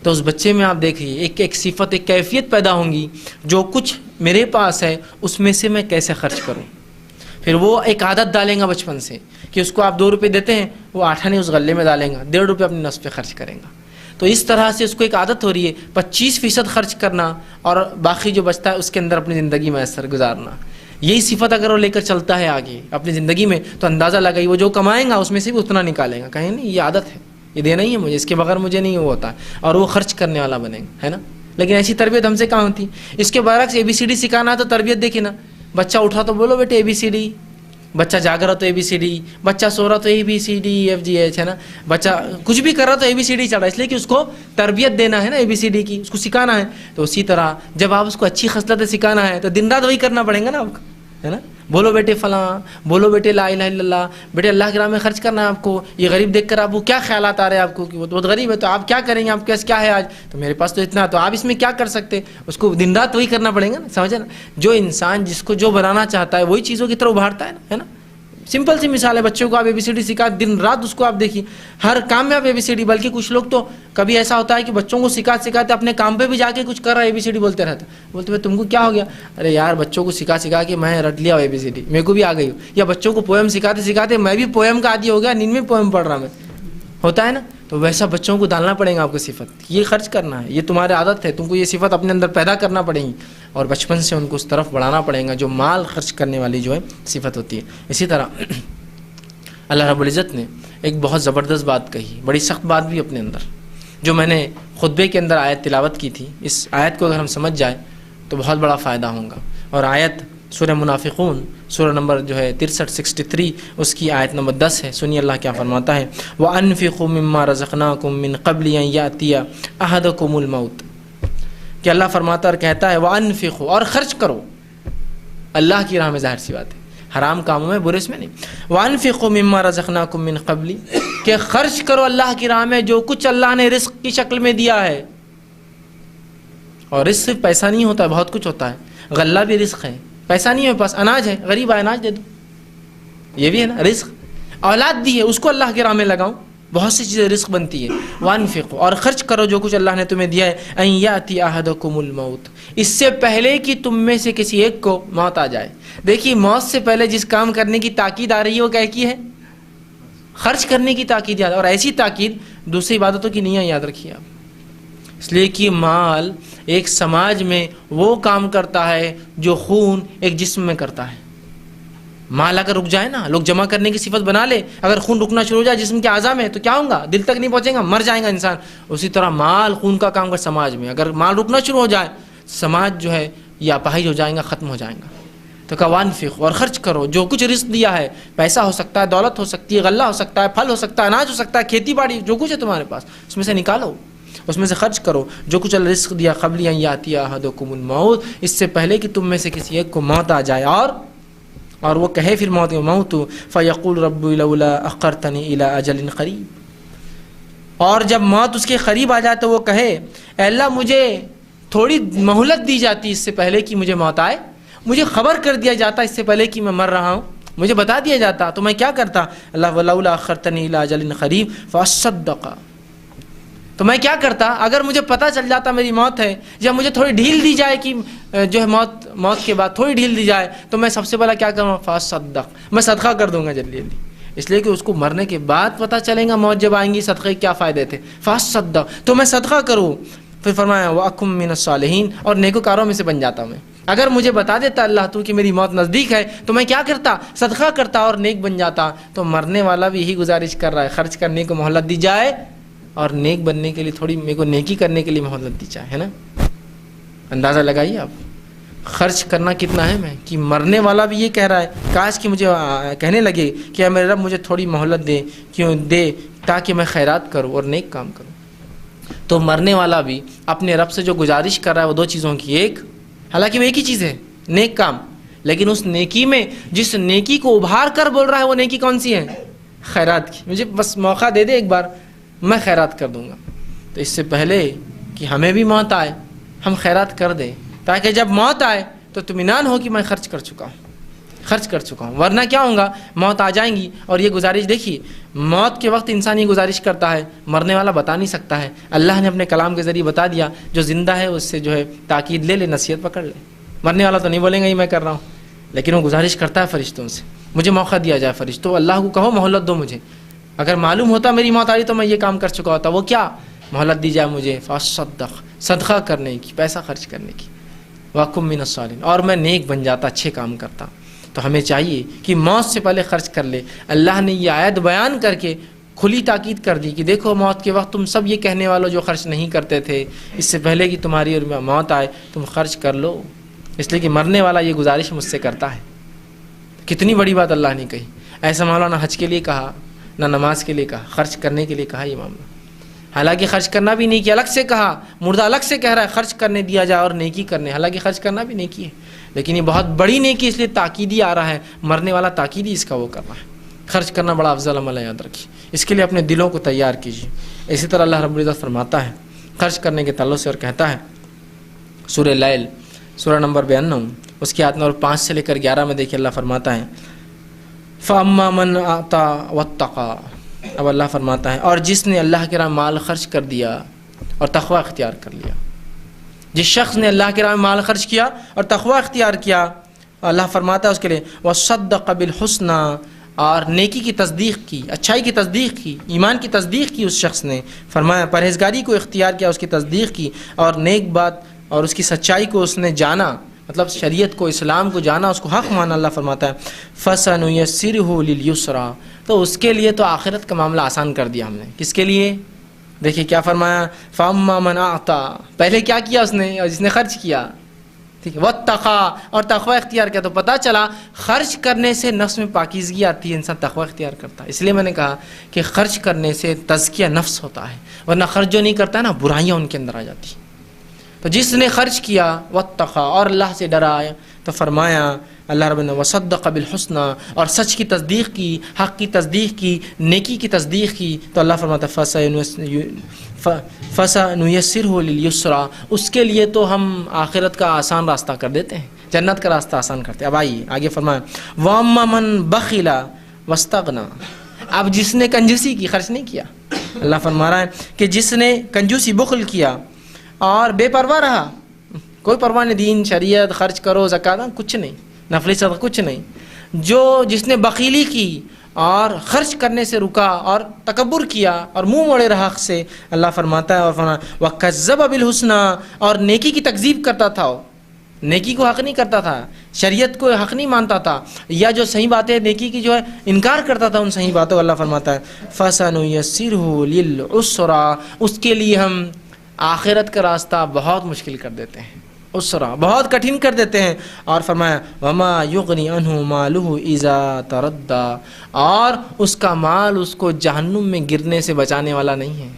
تو اس بچے میں آپ دیکھیے ایک صفت، ایک کیفیت پیدا ہوں گی، جو کچھ میرے پاس ہے اس میں سے میں کیسے خرچ کروں. پھر وہ ایک عادت ڈالیں گا بچپن سے کہ اس کو آپ 2 روپے دیتے ہیں، وہ 8 آنے اس غلے میں ڈالیں گا، 1.5 روپے اپنے نفس پہ خرچ کریں گا. تو اس طرح سے اس کو ایک عادت ہو رہی ہے 25% خرچ کرنا اور باقی جو بچتا ہے اس کے اندر اپنی زندگی میں اثر گزارنا. یہی صفت اگر وہ لے کر چلتا ہے آگے اپنی زندگی میں تو اندازہ لگائی وہ جو کمائیں گا اس میں سے بھی اتنا نکالیں گا. کہیں نہیں یہ عادت ہے، یہ دینا ہی ہے مجھے، اس کے بغیر مجھے نہیں وہ ہوتا ہے، اور وہ خرچ کرنے والا بنے گا، ہے نا. لیکن ایسی تربیت ہم سے کہاں ہوتی. اس کے برعکس ABCD سکھانا تو تربیت دیکھیں نا، بچہ اٹھا تو بولو بیٹے ABCD، بچہ جاگ رہا تو ABCD، بچہ سو رہا تو ABCDEFGH، ہے نا. بچہ کچھ بھی کر رہا تو ABCD چڑھ رہا، اس لیے کہ اس کو تربیت دینا ہے نا ABCD کی، اس کو سکھانا ہے. تو اسی طرح جب آپ اس کو اچھی خصلتیں سکھانا ہے تو دن رات وہی کرنا پڑیں گا نا آپ کو، ہے نا. بولو بیٹے فلاں، بولو بیٹے لا الہ الا اللہ، بیٹے اللہ کے راہ میں خرچ کرنا ہے آپ کو. یہ غریب دیکھ کر آپ کو کیا خیالات آ رہے ہیں آپ کو کہ وہ بہت غریب ہے تو آپ کیا کریں گے، آپ کے پاس کیا ہے آج، تو میرے پاس تو اتنا، تو آپ اس میں کیا کر سکتے. اس کو دن رات وہی کرنا پڑے گا نا، سمجھے نا. جو انسان جس کو جو بنانا چاہتا ہے وہی چیزوں کی طرف ابھارتا ہے نا. سمپل سی مثال ہے، بچوں کو آپ ABCD سکھا، دن رات اس کو آپ دیکھیے ہر کام میں آپ ABCD. بلکہ کچھ لوگ تو کبھی ایسا ہوتا ہے کہ بچوں کو سکھاتے اپنے کام پہ بھی جا کے کچھ کر رہا ہے ABCD بولتے رہتا، بولتے تم کو کیا ہو گیا. ارے یار بچوں کو سکھا کے میں رٹ لیا ABCD، میرے کو بھی آ گئی ہو. یا بچوں کو پوئم سکھاتے میں بھی پوئم کا عادی ہو گیا، نیند میں پوئم پڑھ رہا میں، ہوتا ہے نا. تو ویسا بچوں کو ڈالنا پڑے گا آپ کو صفت، یہ خرچ کرنا ہے، یہ تمہاری عادت ہے، تم کو یہ صفت اپنے اندر پیدا کرنا پڑے گی اور بچپن سے ان کو اس طرف بڑھانا پڑے گا جو مال خرچ کرنے والی جو ہے صفت ہوتی ہے. اسی طرح اللہ رب العزت نے ایک بہت زبردست بات کہی، بڑی سخت بات بھی اپنے اندر، جو میں نے خطبے کے اندر آیت تلاوت کی تھی. اس آیت کو اگر ہم سمجھ جائیں تو بہت بڑا فائدہ ہوگا. اور آیت سورہ منافقون سورہ نمبر جو ہے 63 اس کی آیت نمبر 10 ہے. سنیے اللہ کیا فرماتا ہے، وَأَنفِقُوا مِمَّا رَزَقْنَاكُم مِّن قَبْلِ أَن يَأْتِيَ أَحَدَكُمُ الْمَوْتُ. کہ اللہ فرماتا اور کہتا ہے وَأَنفِقُوا، اور خرچ کرو اللہ کی راہ میں. ظاہر سی بات ہے حرام کاموں میں، برے اس میں نہیں. وَأَنفِقُوا مِمَّا رَزَقْنَاكُم مِّن قَبْلِ، کہ خرچ کرو اللہ کی راہ میں جو کچھ اللہ نے رزق کی شکل میں دیا ہے. اور رزق صرف پیسہ نہیں ہوتا ہے، بہت کچھ ہوتا ہے. غلہ بھی رزق ہے، پیسہ نہیں ہے پاس، اناج ہے، غریب ہے اناج دے دو، یہ بھی ہے نا رزق. اولاد دی ہے اس کو اللہ کی راہ میں لگاؤ، بہت سی چیزیں رزق بنتی ہے. وَأَنفِقُوا، اور خرچ کرو جو کچھ اللہ نے تمہیں دیا ہے. أَن يَأْتِيَ أَحَدَكُمُ الْمَوْتُ، اس سے پہلے کہ تم میں سے کسی ایک کو موت آ جائے. دیکھیے موت سے پہلے جس کام کرنے کی تاکید آ رہی ہے وہ کیا کی ہے؟ خرچ کرنے کی تاکید یاد. اور ایسی تاکید دوسری عبادتوں کی نہیں ہے، یاد رکھیے آپ. اس لیے کہ مال ایک سماج میں وہ کام کرتا ہے جو خون ایک جسم میں کرتا ہے. مال اگر رک جائے نا، لوگ جمع کرنے کی صفت بنا لے، اگر خون رکنا شروع ہو جائے جسم کے اعضاء میں تو کیا ہوگا؟ دل تک نہیں پہنچے گا، مر جائے گا انسان. اسی طرح مال خون کا کام کر سماج میں، اگر مال رکنا شروع ہو جائے سماج جو ہے یہ اپاہج ہو جائے گا، ختم ہو جائے گا. تو کہ وانفق، اور خرچ کرو جو کچھ رزق دیا ہے. پیسہ ہو سکتا ہے، دولت ہو سکتی ہے، غلہ ہو سکتا ہے، پھل ہو سکتا ہے، اناج ہو سکتا ہے، کھیتی باڑی، جو کچھ ہے تمہارے پاس اس میں سے نکالو، اس میں سے خرچ کرو جو کچھ اللہ رزق دیا. قبل ان یاتی احدکم الموت، اس سے پہلے کہ تم میں سے کسی ایک کو موت آ جائے. اور وہ کہے پھر موت فیقول ربی لولا اخرتنی الی اجل قریب، اور جب موت اس کے قریب آ جائے تو وہ کہے اے اللہ مجھے تھوڑی مہلت دی جاتی اس سے پہلے کہ مجھے موت آئے، مجھے خبر کر دیا جاتا اس سے پہلے کہ میں مر رہا ہوں، مجھے بتا دیا جاتا تو میں کیا کرتا. اللہ ولولا اخرتنی الی اجل قریب فاصدق، تو میں کیا کرتا اگر مجھے پتہ چل جاتا میری موت ہے، یا مجھے تھوڑی ڈھیل دی جائے کہ جو ہے موت کے بعد تھوڑی ڈھیل دی جائے تو میں سب سے پہلا کیا کروں؟ فاصدق، میں صدقہ کر دوں گا جلدی جلدی. اس لیے کہ اس کو مرنے کے بعد پتہ چلے گا موت جب آئیں گی صدقے کیا فائدے تھے. فاصدق، تو میں صدقہ کروں. پھر فرمایا وَأَكُن مِّنَ الصَّالِحِينَ، اور نیکوکاروں میں سے بن جاتا میں. اگر مجھے بتا دیتا اللہ تو کہ میری موت نزدیک ہے تو میں کیا کرتا؟ صدقہ کرتا اور نیک بن جاتا. تو مرنے والا بھی یہی گزارش کر رہا ہے، خرچ کرنے کو مہلت دی جائے اور نیک بننے کے لیے تھوڑی میرے کو نیکی کرنے کے لیے مہلت دی جائے، ہے نا. اندازہ لگائیے آپ خرچ کرنا کتنا ہے میں، کہ مرنے والا بھی یہ کہہ رہا ہے کاش کہ مجھے کہنے لگے کہ میرے رب مجھے تھوڑی مہلت دے، کیوں دے، تاکہ میں خیرات کروں اور نیک کام کروں. تو مرنے والا بھی اپنے رب سے جو گزارش کر رہا ہے وہ دو چیزوں کی، ایک حالانکہ وہ ایک ہی چیز ہے نیک کام، لیکن اس نیکی میں جس نیکی کو ابھار کر بول رہا ہے وہ نیکی کون سی ہے؟ خیرات کی. مجھے بس موقع دے دے ایک بار میں خیرات کر دوں گا. تو اس سے پہلے کہ ہمیں بھی موت آئے ہم خیرات کر دیں تاکہ جب موت آئے تو اطمینان ہو کہ میں خرچ کر چکا ہوں. ورنہ کیا ہوگا؟ موت آ جائیں گی اور یہ گزارش دیکھیے موت کے وقت انسان یہ گزارش کرتا ہے، مرنے والا بتا نہیں سکتا ہے. اللہ نے اپنے کلام کے ذریعے بتا دیا، جو زندہ ہے اس سے جو ہے تاکید لے لے، نصیحت پکڑ لے. مرنے والا تو نہیں بولیں گا یہ میں کر رہا ہوں، لیکن وہ گزارش کرتا ہے فرشتوں سے مجھے موقع دیا جائے، فرشتوں اللہ کو کہو مہلت دو مجھے، اگر معلوم ہوتا میری موت آ رہی تو میں یہ کام کر چکا ہوتا، وہ کیا مہلت دی جائے مجھے، فاصدق صدقہ کرنے کی، پیسہ خرچ کرنے کی، واکم من الصالحین، اور میں نیک بن جاتا، اچھے کام کرتا۔ تو ہمیں چاہیے کہ موت سے پہلے خرچ کر لے۔ اللہ نے یہ آیت بیان کر کے کھلی تاکید کر دی کہ دیکھو موت کے وقت تم سب یہ کہنے والوں جو خرچ نہیں کرتے تھے، اس سے پہلے کہ تمہاری اور موت آئے تم خرچ کر لو، اس لیے کہ مرنے والا یہ گزارش مجھ سے کرتا ہے۔ کتنی بڑی بات اللہ نے کہی، ایسا مولانا حج کے لیے کہا نہ نماز کے لیے کہا، خرچ کرنے کے لیے کہا یہ معاملہ۔ حالانکہ خرچ کرنا بھی نیکی، الگ سے کہا، مردہ الگ سے کہہ رہا ہے خرچ کرنے دیا جائے اور نیکی کرنے، حالانکہ خرچ کرنا بھی نیکی ہے، لیکن یہ بہت بڑی نیکی اس لیے تاکیدی آ رہا ہے، مرنے والا تاکیدی اس کا وہ کر رہا ہے۔ خرچ کرنا بڑا افضل عمل ہے، یاد رکھیے، اس کے لیے اپنے دلوں کو تیار کیجیے۔ اسی طرح اللہ رب العزت فرماتا ہے خرچ کرنے کے تعلق سے اور کہتا ہے سورہ لیل سورہ نمبر 92 اس کی آیت نمبر 5 سے لے کر 11 میں دیکھیے اللہ فرماتا ہے فَأَمَّا مَنْ أَعْطَى وَاتَّقَى، اب اللہ فرماتا ہے اور جس نے اللہ کے راہ مال خرچ کر دیا اور تقوی اختیار کر لیا، جس شخص نے اللہ کے راہ میں مال خرچ کیا اور تقوی اختیار کیا، اللہ فرماتا ہے اس کے لیے وَصَدَّقَ بِالْحُسْنَى، اور نیکی کی تصدیق کی، اچھائی کی تصدیق کی، ایمان کی تصدیق کی، اس شخص نے فرمایا پرہیزگاری کو اختیار کیا، اس کی تصدیق کی اور نیک بات اور اس کی سچائی کو اس نے جانا، مطلب شریعت کو، اسلام کو جانا، اس کو حق مانا، اللہ فرماتا ہے فَسَنُيَسِّرُهُ لِلْيُسْرَى، تو اس کے لیے تو آخرت کا معاملہ آسان کر دیا ہم نے۔ کس کے لیے؟ دیکھیے کیا فرمایا فَأَمَّا مَنْ أَعْطَى، پہلے کیا کیا اس نے، اور جس نے خرچ کیا، ٹھیک ہے، وَاتَّقَى، اور تقوی اختیار کیا، تو پتہ چلا خرچ کرنے سے نفس میں پاکیزگی آتی ہے، انسان تقوی اختیار کرتا ہے۔ اس لیے میں نے کہا کہ خرچ کرنے سے تزکیہ نفس ہوتا ہے، ورنہ خرچ جو نہیں کرتا ہے نا، برائیاں ان کے اندر آ جاتی ہیں۔ تو جس نے خرچ کیا وَاتَّقَى، اور اللہ سے ڈرا، تو فرمایا اللہ رب نے وَصَدَّقَ بِالْحُسْنَى، اور سچ کی تصدیق کی، حق کی تصدیق کی، نیکی کی تصدیق کی، تو اللہ فرماتا فَسَنُيَسِّرُهُ لِلْيُسْرَى، اس کے لیے تو ہم آخرت کا آسان راستہ کر دیتے ہیں، جنت کا راستہ آسان کرتے ہیں۔ اب آئیے آگے فرمایا وَأَمَّا مَنْ بَخِلَ وَاسْتَغْنَى، اب جس نے کنجوسی کی، خرچ نہیں کیا، اللہ فرما رہا ہے کہ جس نے کنجوسی، بخل کیا اور بے پرواہ رہا، کوئی پرواہ نہیں، دین شریعت، خرچ کرو، زکات، کچھ نہیں، نفلی صدقہ کچھ نہیں، جس نے بخیلی کی اور خرچ کرنے سے رکا اور تکبر کیا اور منہ موڑے رہا حق سے، اللہ فرماتا ہے وَكَذَّبَ بِالْحُسْنَى، اور نیکی کی تکذیب کرتا تھا، وہ نیکی کو حق نہیں کرتا تھا، شریعت کو حق نہیں مانتا تھا، یا جو صحیح باتیں نیکی کی جو ہے انکار کرتا تھا ان صحیح باتوں، اللہ فرماتا ہے فَسَنُيَسِّرُهُ لِلْعُسْرَى، اس کے لیے ہم آخرت کا راستہ بہت مشکل کر دیتے ہیں، اسرا بہت کٹھن کر دیتے ہیں، اور فرمایا وَمَا يُغْنِي عَنْهُ مَالُهُ إِذَا تَرَدَّى، اور اس کا مال اس کو جہنم میں گرنے سے بچانے والا نہیں ہے۔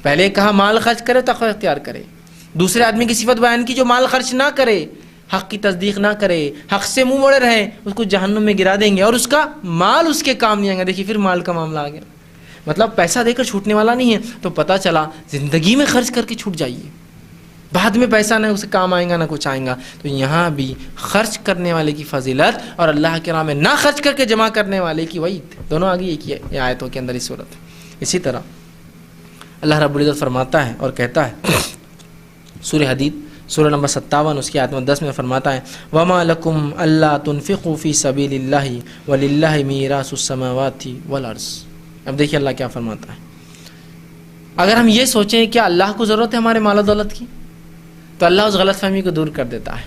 پہلے کہا مال خرچ کرے، تقوی اختیار کرے، دوسرے آدمی کی صفت بیان کی جو مال خرچ نہ کرے، حق کی تصدیق نہ کرے، حق سے منہ موڑے رہے، اس کو جہنم میں گرا دیں گے اور اس کا مال اس کے کام نہیں آئے گا۔ دیکھیے پھر مال کا معاملہ آ گیا، مطلب پیسہ دے کر چھوٹنے والا نہیں ہے، تو پتہ چلا زندگی میں خرچ کر کے چھوٹ جائیے، بعد میں پیسہ نہ اسے کام آئے گا نہ کچھ آئے گا۔ تو یہاں بھی خرچ کرنے والے کی فضیلت اور اللہ کے راہ میں نہ خرچ کر کے جمع کرنے والے کی وعید، دونوں آگے ایک ہی ہے یہ آیتوں کے اندر اس صورت۔ اسی طرح اللہ رب العزت فرماتا ہے اور کہتا ہے سورہ حدید سورہ نمبر 57 اس کی آیت نمبر 10 میں فرماتا ہے وَمَا لَكُمْ أَلَّا تُنْفِقُوا فِي سَبِيلِ اللَّهِ وَلِلَّهِ مِيرَاثُ السَّمَاوَاتِ وَالْأَرْضِ۔ اب دیکھیے اللہ کیا فرماتا ہے، اگر ہم یہ سوچیں کہ اللہ کو ضرورت ہے ہمارے مال و دولت کی، تو اللہ اس غلط فہمی کو دور کر دیتا ہے۔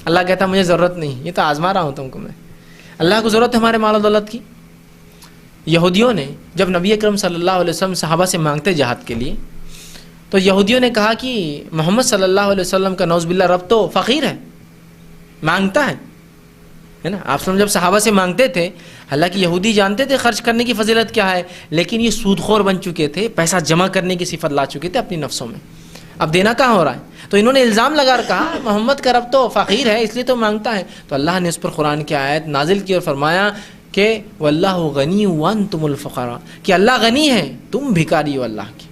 اللہ کہتا ہے مجھے ضرورت نہیں، یہ تو آزما رہا ہوں تم کو میں، اللہ کو ضرورت ہے ہمارے مال و دولت کی۔ یہودیوں نے جب نبی اکرم صلی اللہ علیہ وسلم صحابہ سے مانگتے جہاد کے لیے، تو یہودیوں نے کہا کہ محمد صلی اللہ علیہ وسلم کا نعوذ باللہ رب تو فقیر ہے، مانگتا ہے نا۔ آپ جب صحابہ سے مانگتے تھے، حالانکہ یہودی جانتے تھے خرچ کرنے کی فضیلت کیا ہے، لیکن یہ سود خور بن چکے تھے، پیسہ جمع کرنے کی صفت لا چکے تھے اپنی نفسوں میں، اب دینا کہاں ہو رہا ہے، تو انہوں نے الزام لگا کر کہا محمد کا رب تو فقیر ہے اس لیے تو مانگتا ہے۔ تو اللہ نے اس پر قرآن کی آیت نازل کی اور فرمایا کہ واللہ غنی وانتم الفقراء، کہ اللہ غنی ہے تم بھکاری ہو اللہ کی۔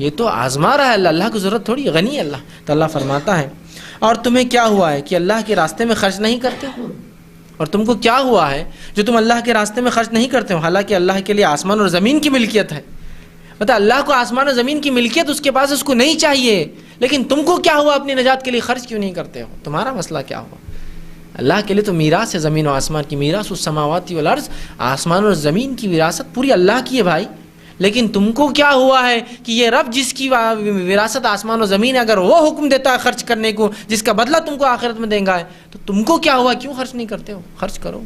یہ تو آزما رہا ہے اللہ، اللہ کو ضرورت تھوڑی، غنی ہے اللہ۔ تو اللہ فرماتا ہے اور تمہیں کیا ہوا ہے کہ اللہ کے راستے میں خرچ نہیں کرتے ہو، اور تم کو کیا ہوا ہے جو تم اللہ کے راستے میں خرچ نہیں کرتے ہو، حالانکہ اللہ کے لیے آسمان اور زمین کی ملکیت ہے۔ مطلب اللہ کو آسمان اور زمین کی ملکیت اس کے پاس، اس کو نہیں چاہیے، لیکن تم کو کیا ہوا اپنی نجات کے لیے خرچ کیوں نہیں کرتے ہو، تمہارا مسئلہ کیا ہوا؟ اللہ کے لیے تو میراث ہے زمین و آسمان کی، میراث السماوات والارض، آسمان اور زمین کی وراثت پوری اللہ کی ہے بھائی. لیکن تم کو کیا ہوا ہے کہ یہ رب جس کی وراثت آسمان و زمین ہے، اگر وہ حکم دیتا ہے خرچ کرنے کو، جس کا بدلہ تم کو آخرت میں دیں گا ہے، تو تم کو کیا ہوا، کیوں خرچ نہیں کرتے ہو؟ خرچ کرو.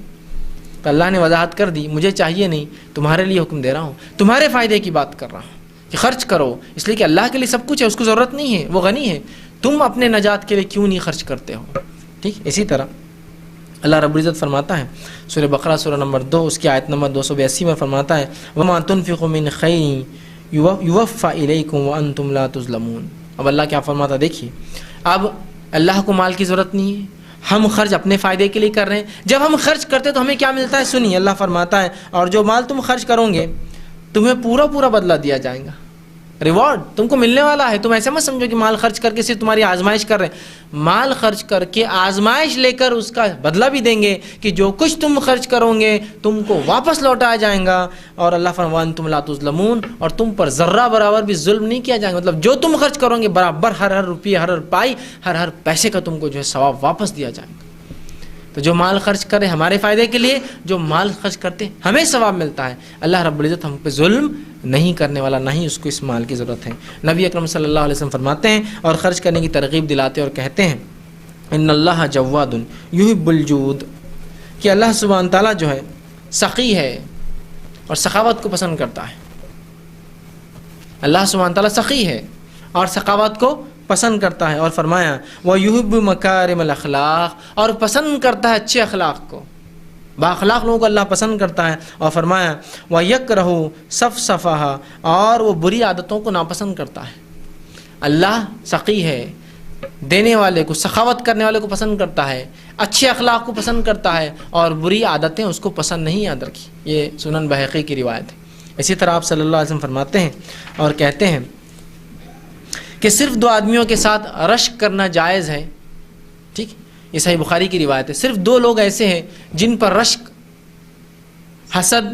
تو اللہ نے وضاحت کر دی، مجھے چاہیے نہیں، تمہارے لیے حکم دے رہا ہوں، تمہارے فائدے کی بات کر رہا ہوں کہ خرچ کرو، اس لیے کہ اللہ کے لیے سب کچھ ہے، اس کو ضرورت نہیں ہے، وہ غنی ہے. تم اپنے نجات کے لیے کیوں نہیں خرچ کرتے ہو؟ ٹھیک. اسی طرح اللہ رب العزت فرماتا ہے سورہ بقرہ سورہ نمبر 2 اس کی آیت نمبر 282 میں فرماتا ہے وَمَا تُنْفِقُوا مِنْ خَيْرٍ يُوَفَّ إِلَيْكُمْ وَأَنْتُمْ لَا تُظْلَمُونَ. اب اللہ کیا فرماتا، دیکھیے اب اللہ کو مال کی ضرورت نہیں ہے، ہم خرچ اپنے فائدے کے لیے کر رہے ہیں. جب ہم خرچ کرتے تو ہمیں کیا ملتا ہے؟ سنیے، اللہ فرماتا ہے اور جو مال تم خرچ کرو گے تمہیں پورا بدلہ دیا جائے گا، ریوارڈ تم کو ملنے والا ہے. تم ایسے مت سمجھو کہ مال خرچ کر کے صرف تمہاری آزمائش کر رہے ہیں، مال خرچ کر کے آزمائش لے کر اس کا بدلہ بھی دیں گے کہ جو کچھ تم خرچ کرو گے تم کو واپس لوٹایا جائے گا. اور اللہ فرمان تم لا تظلمون، اور تم پر ذرہ برابر بھی ظلم نہیں کیا جائے گا. مطلب جو تم خرچ کرو گے برابر ہر روپیے، ہر پائی، ہر پیسے کا تم کو جو ہے ثواب واپس دیا جائے گا. تو جو مال خرچ کرے ہمارے فائدے کے لیے، جو مال خرچ کرتے ہمیں ثواب ملتا ہے. اللہ رب العزت ہم پہ ظلم نہیں کرنے والا، نہ ہی اس کو اس مال کی ضرورت ہے. نبی اکرم صلی اللہ علیہ وسلم فرماتے ہیں اور خرچ کرنے کی ترغیب دلاتے اور کہتے ہیں ان اللہ جواد یحب الجود، کہ اللہ سبحانہ تعالیٰ جو ہے سخی ہے اور سخاوت کو پسند کرتا ہے. اللہ سبحانہ تعالیٰ سخی ہے اور سخاوت کو پسند کرتا ہے. اور فرمایا وَيُحِبُّ مَكَارِمَ الْأَخْلَاقِ، اور پسند کرتا ہے اچھے اخلاق کو، بااخلاق لوگوں کو اللہ پسند کرتا ہے. اور فرمایا وَيَكْرَهُ صَفْصَفَهَا، اور وہ بری عادتوں کو ناپسند کرتا ہے. اللہ سخی ہے، دینے والے کو، سخاوت کرنے والے کو پسند کرتا ہے، اچھے اخلاق کو پسند کرتا ہے، اور بری عادتیں اس کو پسند نہیں. یاد رکھی، یہ سنن بہقی کی روایت ہے. اسی طرح آپ صلی اللہ علیہ وسلم فرماتے ہیں اور کہتے ہیں کہ صرف 2 آدمیوں کے ساتھ رشک کرنا جائز ہے. ٹھیک، یہ صحیح بخاری کی روایت ہے. صرف 2 لوگ ایسے ہیں جن پر رشک، حسد،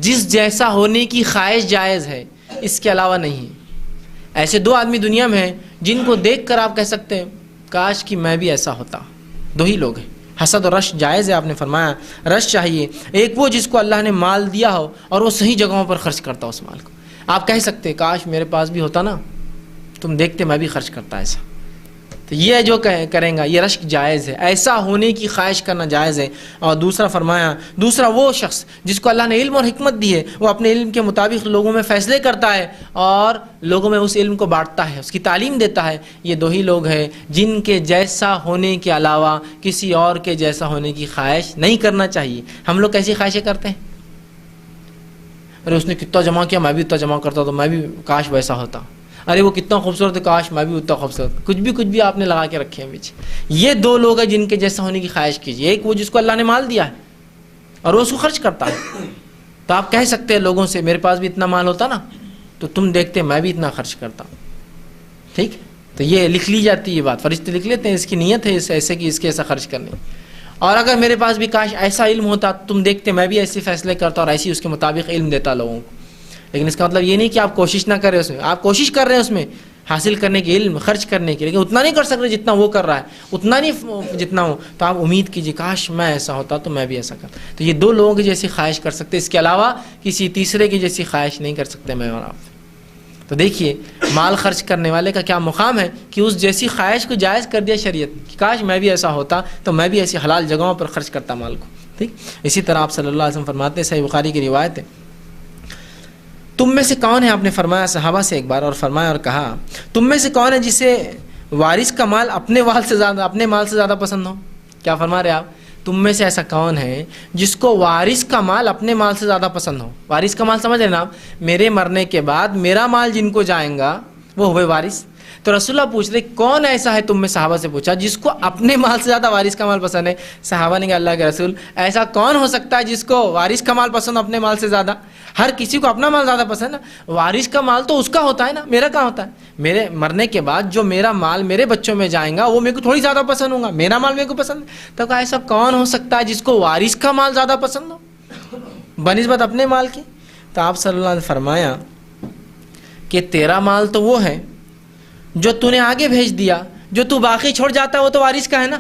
جس جیسا ہونے کی خواہش جائز ہے، اس کے علاوہ نہیں. ایسے 2 آدمی دنیا میں ہیں جن کو دیکھ کر آپ کہہ سکتے ہیں کاش کہ میں بھی ایسا ہوتا. 2 ہی لوگ ہیں. حسد اور رشک جائز ہے. آپ نے فرمایا رشک چاہیے ایک وہ جس کو اللہ نے مال دیا ہو اور وہ صحیح جگہوں پر خرچ کرتا ہو اس مال کو. آپ کہہ سکتے کاش میرے پاس بھی ہوتا نا، تم دیکھتے میں بھی خرچ کرتا ایسا. تو یہ جو کریں گا یہ رشک جائز ہے، ایسا ہونے کی خواہش کرنا جائز ہے. اور دوسرا فرمایا دوسرا وہ شخص جس کو اللہ نے علم اور حکمت دی ہے، وہ اپنے علم کے مطابق لوگوں میں فیصلے کرتا ہے اور لوگوں میں اس علم کو بانٹتا ہے، اس کی تعلیم دیتا ہے. یہ 2 ہی لوگ ہیں جن کے جیسا ہونے کے علاوہ کسی اور کے جیسا ہونے کی خواہش نہیں کرنا چاہیے. ہم لوگ کیسی خواہشیں کرتے ہیں؟ ارے اس نے کتنا جمع کیا، میں بھی اتنا جمع کرتا تو میں بھی کاش ویسا ہوتا. ارے وہ کتنا خوبصورت ہے، کاش میں بھی اتنا خوبصورت. کچھ بھی آپ نے لگا کے رکھے ہیں بیچ. یہ 2 لوگ ہیں جن کے جیسا ہونے کی خواہش کیجیے. ایک وہ جس کو اللہ نے مال دیا ہے اور وہ اس کو خرچ کرتا ہے. تو آپ کہہ سکتے ہیں لوگوں سے میرے پاس بھی اتنا مال ہوتا نا تو تم دیکھتے میں بھی اتنا خرچ کرتا. ٹھیک، تو یہ لکھ لی جاتی ہے یہ بات، فرشتے لکھ لیتے ہیں اس کی نیت ہے ایسے کہ اس کے ایسا خرچ کرنے. اور اگر میرے پاس بھی کاش ایسا علم ہوتا تم دیکھتے میں بھی ایسے فیصلے کرتا اور ایسی اس کے مطابق علم دیتا لوگوں کو. لیکن اس کا مطلب یہ نہیں کہ آپ کوشش نہ کریں اس میں. آپ کوشش کر رہے ہیں اس میں حاصل کرنے کی، علم خرچ کرنے کی، لیکن اتنا نہیں کر سکتے جتنا وہ کر رہا ہے، اتنا نہیں جتنا ہو. تو آپ امید کیجیے کاش میں ایسا ہوتا تو میں بھی ایسا کرتا. تو یہ 2 لوگوں کی جیسی خواہش کر سکتے، اس کے علاوہ کسی تیسرے کی جیسی خواہش نہیں کر سکتے میں اور آپ. تو دیکھیے مال خرچ کرنے والے کا کیا مقام ہے کہ اس جیسی خواہش کو جائز کر دیا شریعت کہ کاش میں بھی ایسا ہوتا تو میں بھی ایسی حلال جگہوں پر خرچ کرتا مال کو. ٹھیک. اسی طرح آپ صلی اللہ علیہ وسلم فرماتے ہیں، صحیح بخاری کی روایت ہے، تم میں سے کون ہے، آپ نے فرمایا صحابہ سے ایک بار، اور فرمایا اور کہا تم میں سے کون ہے جسے وارث کا مال اپنے مال سے زیادہ پسند ہو. کیا فرما رہے آپ؟ تم میں سے ایسا کون ہے جس کو وارث کا مال اپنے مال سے زیادہ پسند ہو. وارث کا مال سمجھ رہے نا آپ، میرے مرنے کے بعد میرا مال جن کو جائیں گا وہ ہوئے وارث. تو رسول اللہ پوچھ رہے کون ایسا ہے تم میں، صحابہ سے پوچھا، جس کو اپنے مال سے زیادہ وارث کا مال پسند ہے. صحابہ نے کہا اللہ کے رسول ایسا کون ہو سکتا ہے جس کو وارث کا مال پسند اپنے مال سے زیادہ؟ ہر کسی کو اپنا مال زیادہ پسند ہے. وارث کا مال تو اس کا ہوتا ہے نا، میرا کہاں ہوتا ہے؟ میرے مرنے کے بعد جو میرا مال میرے بچوں میں جائیں گا وہ میرے کو تھوڑی زیادہ پسند ہوگا، میرا مال میرے کو پسند. تو کہا ایسا کون ہو سکتا ہے جس کو وارث کا مال زیادہ پسند ہو بنسبت اپنے مال کی؟ تو آپ صلی اللہ علیہ وسلم نے فرمایا کہ تیرا مال تو وہ ہے جو تو نے آگے بھیج دیا، جو تو باقی چھوڑ جاتا ہے وہ تو وارث کا ہے نا.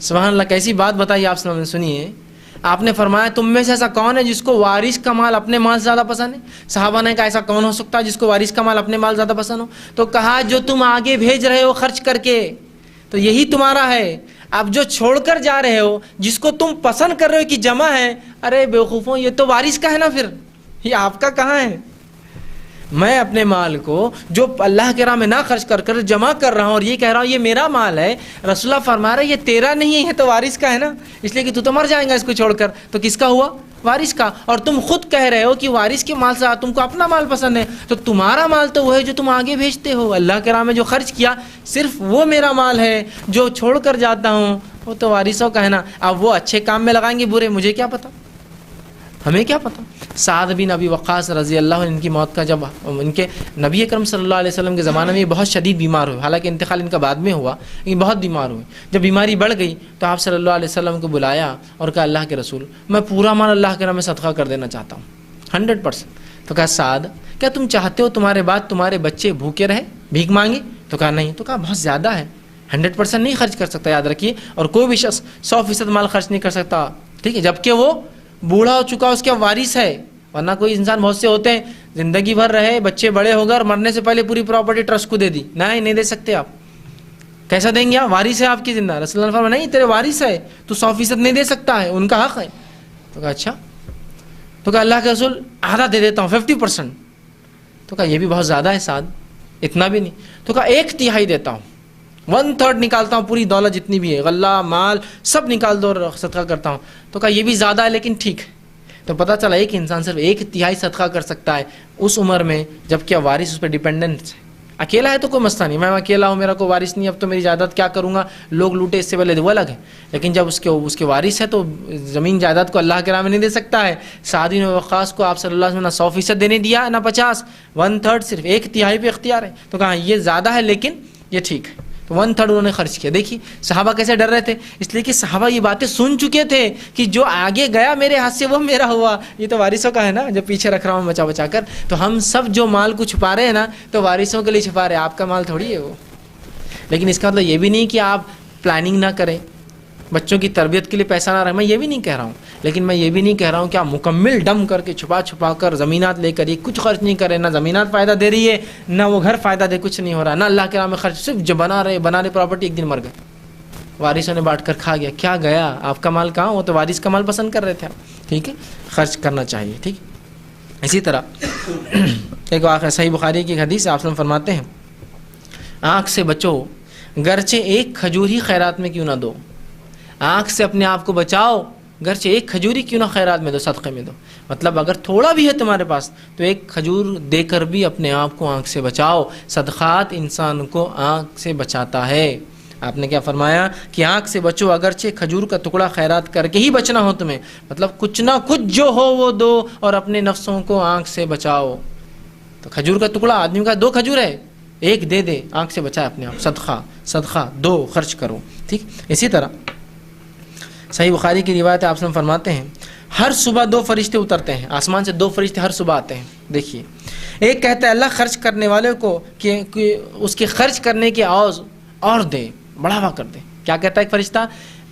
سبحان اللہ، کیسی بات بتائی آپ صلی اللہ علیہ وسلم نے. سنیے، آپ نے فرمایا تم میں سے ایسا کون ہے جس کو وارث کا مال اپنے مال سے زیادہ پسند ہے؟ صحابہ نے کہا ایسا کون ہو سکتا ہے جس کو وارث کا مال اپنے مال زیادہ پسند ہو؟ تو کہا جو تم آگے بھیج رہے ہو خرچ کر کے تو یہی تمہارا ہے. اب جو چھوڑ کر جا رہے ہو، جس کو تم پسند کر رہے ہو کہ جمع ہے، ارے بیوقوفوں یہ تو وارث کا ہے نا، پھر یہ آپ کا کہاں ہے؟ میں اپنے مال کو جو اللہ کے راہ میں نہ خرچ کر کر جمع کر رہا ہوں اور یہ کہہ رہا ہوں یہ میرا مال ہے، رسول اللہ فرما رہے یہ تیرا نہیں ہے تو وارث کا ہے نا، اس لیے کہ تو مر جائیں گا اس کو چھوڑ کر. تو کس کا ہوا؟ وارث کا. اور تم خود کہہ رہے ہو کہ وارث کے مال سے تم کو اپنا مال پسند ہے، تو تمہارا مال تو وہ ہے جو تم آگے بھیجتے ہو. اللہ کے راہ میں جو خرچ کیا صرف وہ میرا مال ہے، جو چھوڑ کر جاتا ہوں وہ تو وارثوں کا ہے نا. اب وہ اچھے کام میں لگائیں گے برے، مجھے کیا پتا، ہمیں کیا پتا. سعد بن ابی وقاص رضی اللہ عنہ، ان کی موت کا جب ان کے نبی اکرم صلی اللہ علیہ وسلم کے زمانے میں بہت شدید بیمار ہوئے، حالانکہ انتقال ان کا بعد میں ہوا، لیکن بہت بیمار ہوئے. جب بیماری بڑھ گئی تو آپ صلی اللہ علیہ وسلم کو بلایا اور کہا اللہ کے رسول میں پورا مال اللہ کے راہ میں صدقہ کر دینا چاہتا ہوں 100%. تو کہا سعد کیا تم چاہتے ہو تمہارے بعد تمہارے بچے بھوکے رہے، بھیک مانگے؟ تو کہا نہیں. تو کہا بہت زیادہ ہے، 100% نہیں خرچ کر سکتا، یاد رکھیے. اور کوئی بھی شخص 100% مال خرچ نہیں کر سکتا، ٹھیک ہے، جبکہ وہ بوڑھا ہو چکا اس کا وارث ہے. ورنہ کوئی انسان بہت سے ہوتے ہیں زندگی بھر رہے، بچے بڑے ہو گئے اور مرنے سے پہلے پوری پراپرٹی ٹرسٹ کو دے دی. نہیں دے سکتے آپ. کیسا دیں گے آپ؟ وارث ہے آپ کی زندہ. رسول اللہ نے فرمایا نہیں تیرے وارث ہے، تو 100% نہیں دے سکتا ہے، ان کا حق ہے. تو کہا اچھا. تو کہا اللہ کے رسول آدھا دے دیتا ہوں 50%. تو کہا یہ بھی بہت زیادہ ہے سعد، اتنا بھی نہیں. تو کہا 1/3 دیتا ہوں، 1/3 نکالتا ہوں، پوری دولت جتنی بھی ہے غلہ مال سب نکال دو اور صدقہ کرتا ہوں. تو کہا یہ بھی زیادہ ہے لیکن ٹھیک ہے. تو پتہ چلا ایک انسان صرف 1/3 صدقہ کر سکتا ہے اس عمر میں جب کہ وارث اس پہ ڈیپینڈنٹ ہے. اکیلا ہے تو کوئی مسئلہ نہیں، میں اکیلا ہوں، میرا کوئی وارث نہیں، اب تو میری جائیداد کیا کروں گا، لوگ لوٹے اس سے پہلے وہ الگ ہے. لیکن جب اس کے وارث ہے تو زمین جائیداد کو اللہ کے راہ میں نہیں دے سکتا ہے. سعد بن وقاص کو آپ صلی اللہ علیہ وسلم نہ 100% دینے دیا نہ 50، 1/3 صرف 1/3 پہ اختیار ہے. تو کہا یہ زیادہ ہے لیکن یہ ٹھیک ہے. تو 1/3 انہوں نے خرچ کیا. دیکھیے صحابہ کیسے ڈر رہے تھے، اس لیے کہ صحابہ یہ باتیں سن چکے تھے کہ جو آگے گیا میرے ہاتھ سے وہ میرا ہوا، یہ تو وارثوں کا ہے نا جو پیچھے رکھ رہا ہوں بچا بچا کر. تو ہم سب جو مال کو چھپا رہے ہیں نا تو وارثوں کے لیے چھپا رہے ہیں، آپ کا مال تھوڑی ہے وہ. لیکن اس کا مطلب یہ بھی نہیں کہ آپ پلاننگ نہ کریں، بچوں کی تربیت کے لیے پیسہ نہ رہے، میں یہ بھی نہیں کہہ رہا ہوں. لیکن میں یہ بھی نہیں کہہ رہا ہوں کہ آپ مکمل ڈم کر کے چھپا کر زمینات لے کر یہ کچھ خرچ نہیں کریں، نہ زمینات فائدہ دے رہی ہے نہ وہ گھر فائدہ دے، کچھ نہیں ہو رہا، نہ اللہ کے راہ میں خرچ، صرف جو بنا رہے پراپرٹی، ایک دن مر گئے، وارثوں نے بانٹ کر کھا گیا. کیا گیا آپ کا مال کہاں؟ وہ تو وارث کا مال پسند کر رہے تھے آپ. ٹھیک ہے، خرچ کرنا چاہیے. ٹھیک. اسی طرح ایک واقعہ صحیح بخاری کی حدیث آپ سے فرماتے ہیں آنکھ سے بچو گرچہ ایک کھجور ہی خیرات میں کیوں نہ دو. آنکھ سے اپنے آپ کو بچاؤ، گرچہ ایک کھجور ہی کیوں نہ خیرات میں دو، صدقے میں دو. مطلب اگر تھوڑا بھی ہے تمہارے پاس تو ایک کھجور دے کر بھی اپنے آپ کو آنکھ سے بچاؤ. صدقات انسان کو آنکھ سے بچاتا ہے. آپ نے کیا فرمایا کہ آنکھ سے بچو، اگرچہ کھجور کا ٹکڑا خیرات کر کے ہی بچنا ہو تمہیں، مطلب کچھ نہ کچھ جو ہو وہ دو اور اپنے نفسوں کو آنکھ سے بچاؤ. تو کھجور کا ٹکڑا، آدمی کا 2 کھجور ہے، ایک دے دے، آنکھ سے بچائے اپنے آپ. صدقہ 2 خرچ کرو. ٹھیک. اسی طرح صحیح بخاری کی روایت آپ سے فرماتے ہیں ہر صبح 2 فرشتے اترتے ہیں آسمان سے، 2 فرشتے ہر صبح آتے ہیں. دیکھیے ایک کہتا ہے اللہ خرچ کرنے والے کو کہ اس کے خرچ کرنے کے عوض اور دے، بڑھاوا کر دے. کیا کہتا ہے ایک فرشتہ؟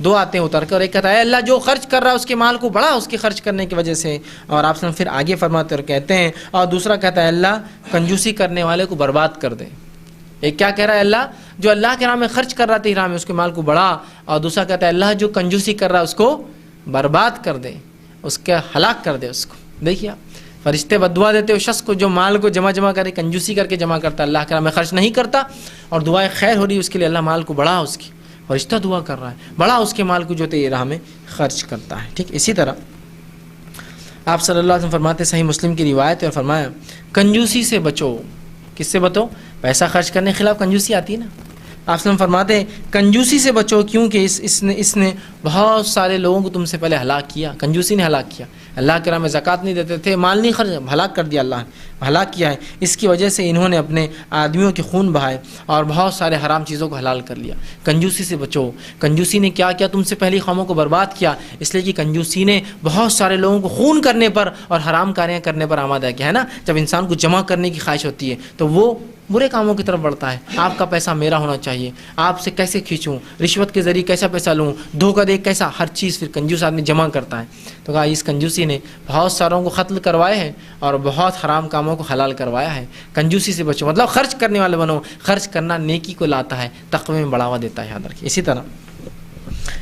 2 آتے ہیں اتر کر، ایک کہتا ہے اللہ جو خرچ کر رہا ہے اس کے مال کو بڑھا اس کے خرچ کرنے کی وجہ سے، اور آپ سے پھر آگے فرماتے اور کہتے ہیں، اور دوسرا کہتا ہے اللہ کنجوسی کرنے والے کو برباد کر دے. ایک کیا کہہ رہا ہے اللہ جو اللہ کے راہ میں خرچ کر رہا تھا راہ میں اس کے مال کو بڑھا، اور دوسرا کہتا ہے اللہ جو کنجوسی کر رہا ہے اس کو برباد کر دے، اس کا ہلاک کر دے اس کو. دیکھیے فرشتے بدعا دیتے اس شخص کو جو مال کو جمع کرے، کنجوسی کر کے جمع کرتا، اللہ کے راہ میں خرچ نہیں کرتا، اور دعائیں خیر ہو رہی اس کے لیے، اللہ مال کو بڑھا اس کی، فرشتہ دعا کر رہا ہے بڑھا اس کے مال کو جو تیرے راہ میں خرچ کرتا ہے. ٹھیک. اسی طرح آپ صلی اللہ علیہ وسلم فرماتے، صحیح مسلم کی روایت ہے، اور فرمایا کنجوسی سے بچو. کس سے بچو؟ پیسہ خرچ کرنے کے خلاف کنجوسی آتی ہے نا. آپ صلی اللہ علیہ وسلم فرماتے ہیں کنجوسی سے بچو کیونکہ اس نے بہت سارے لوگوں کو تم سے پہلے ہلاک کیا. کنجوسی نے ہلاک کیا، اللہ کے راہ میں زکوٰۃ نہیں دیتے تھے، مال نہیں خرچ، ہلاک کر دیا، اللہ نے ہلاک کیا ہے. اس کی وجہ سے انہوں نے اپنے آدمیوں کے خون بہائے اور بہت سارے حرام چیزوں کو حلال کر لیا. کنجوسی سے بچو. کنجوسی نے کیا کیا؟ تم سے پہلی قوموں کو برباد کیا، اس لیے کہ کنجوسی نے بہت سارے لوگوں کو خون کرنے پر اور حرام کاریاں کرنے پر آمادہ کیا ہے نا. جب انسان کو جمع کرنے کی خواہش ہوتی ہے تو وہ برے کاموں کی طرف بڑھتا ہے. آپ کا پیسہ میرا ہونا چاہیے, آپ سے کیسے کھینچوں, رشوت کے ذریعے کیسا پیسہ لوں, دھوکہ دے کیسا, ہر چیز پھر کنجوس آدمی جمع کرتا ہے. تو کہا اس کنجوسی نے بہت ساروں کو قتل کروائے ہیں اور بہت حرام کاموں کو حلال کروایا ہے. کنجوسی سے بچو, مطلب خرچ کرنے والے بنو. خرچ کرنا نیکی کو لاتا ہے, تقوی میں بڑھاوا دیتا ہے, یاد رکھیے. اسی طرح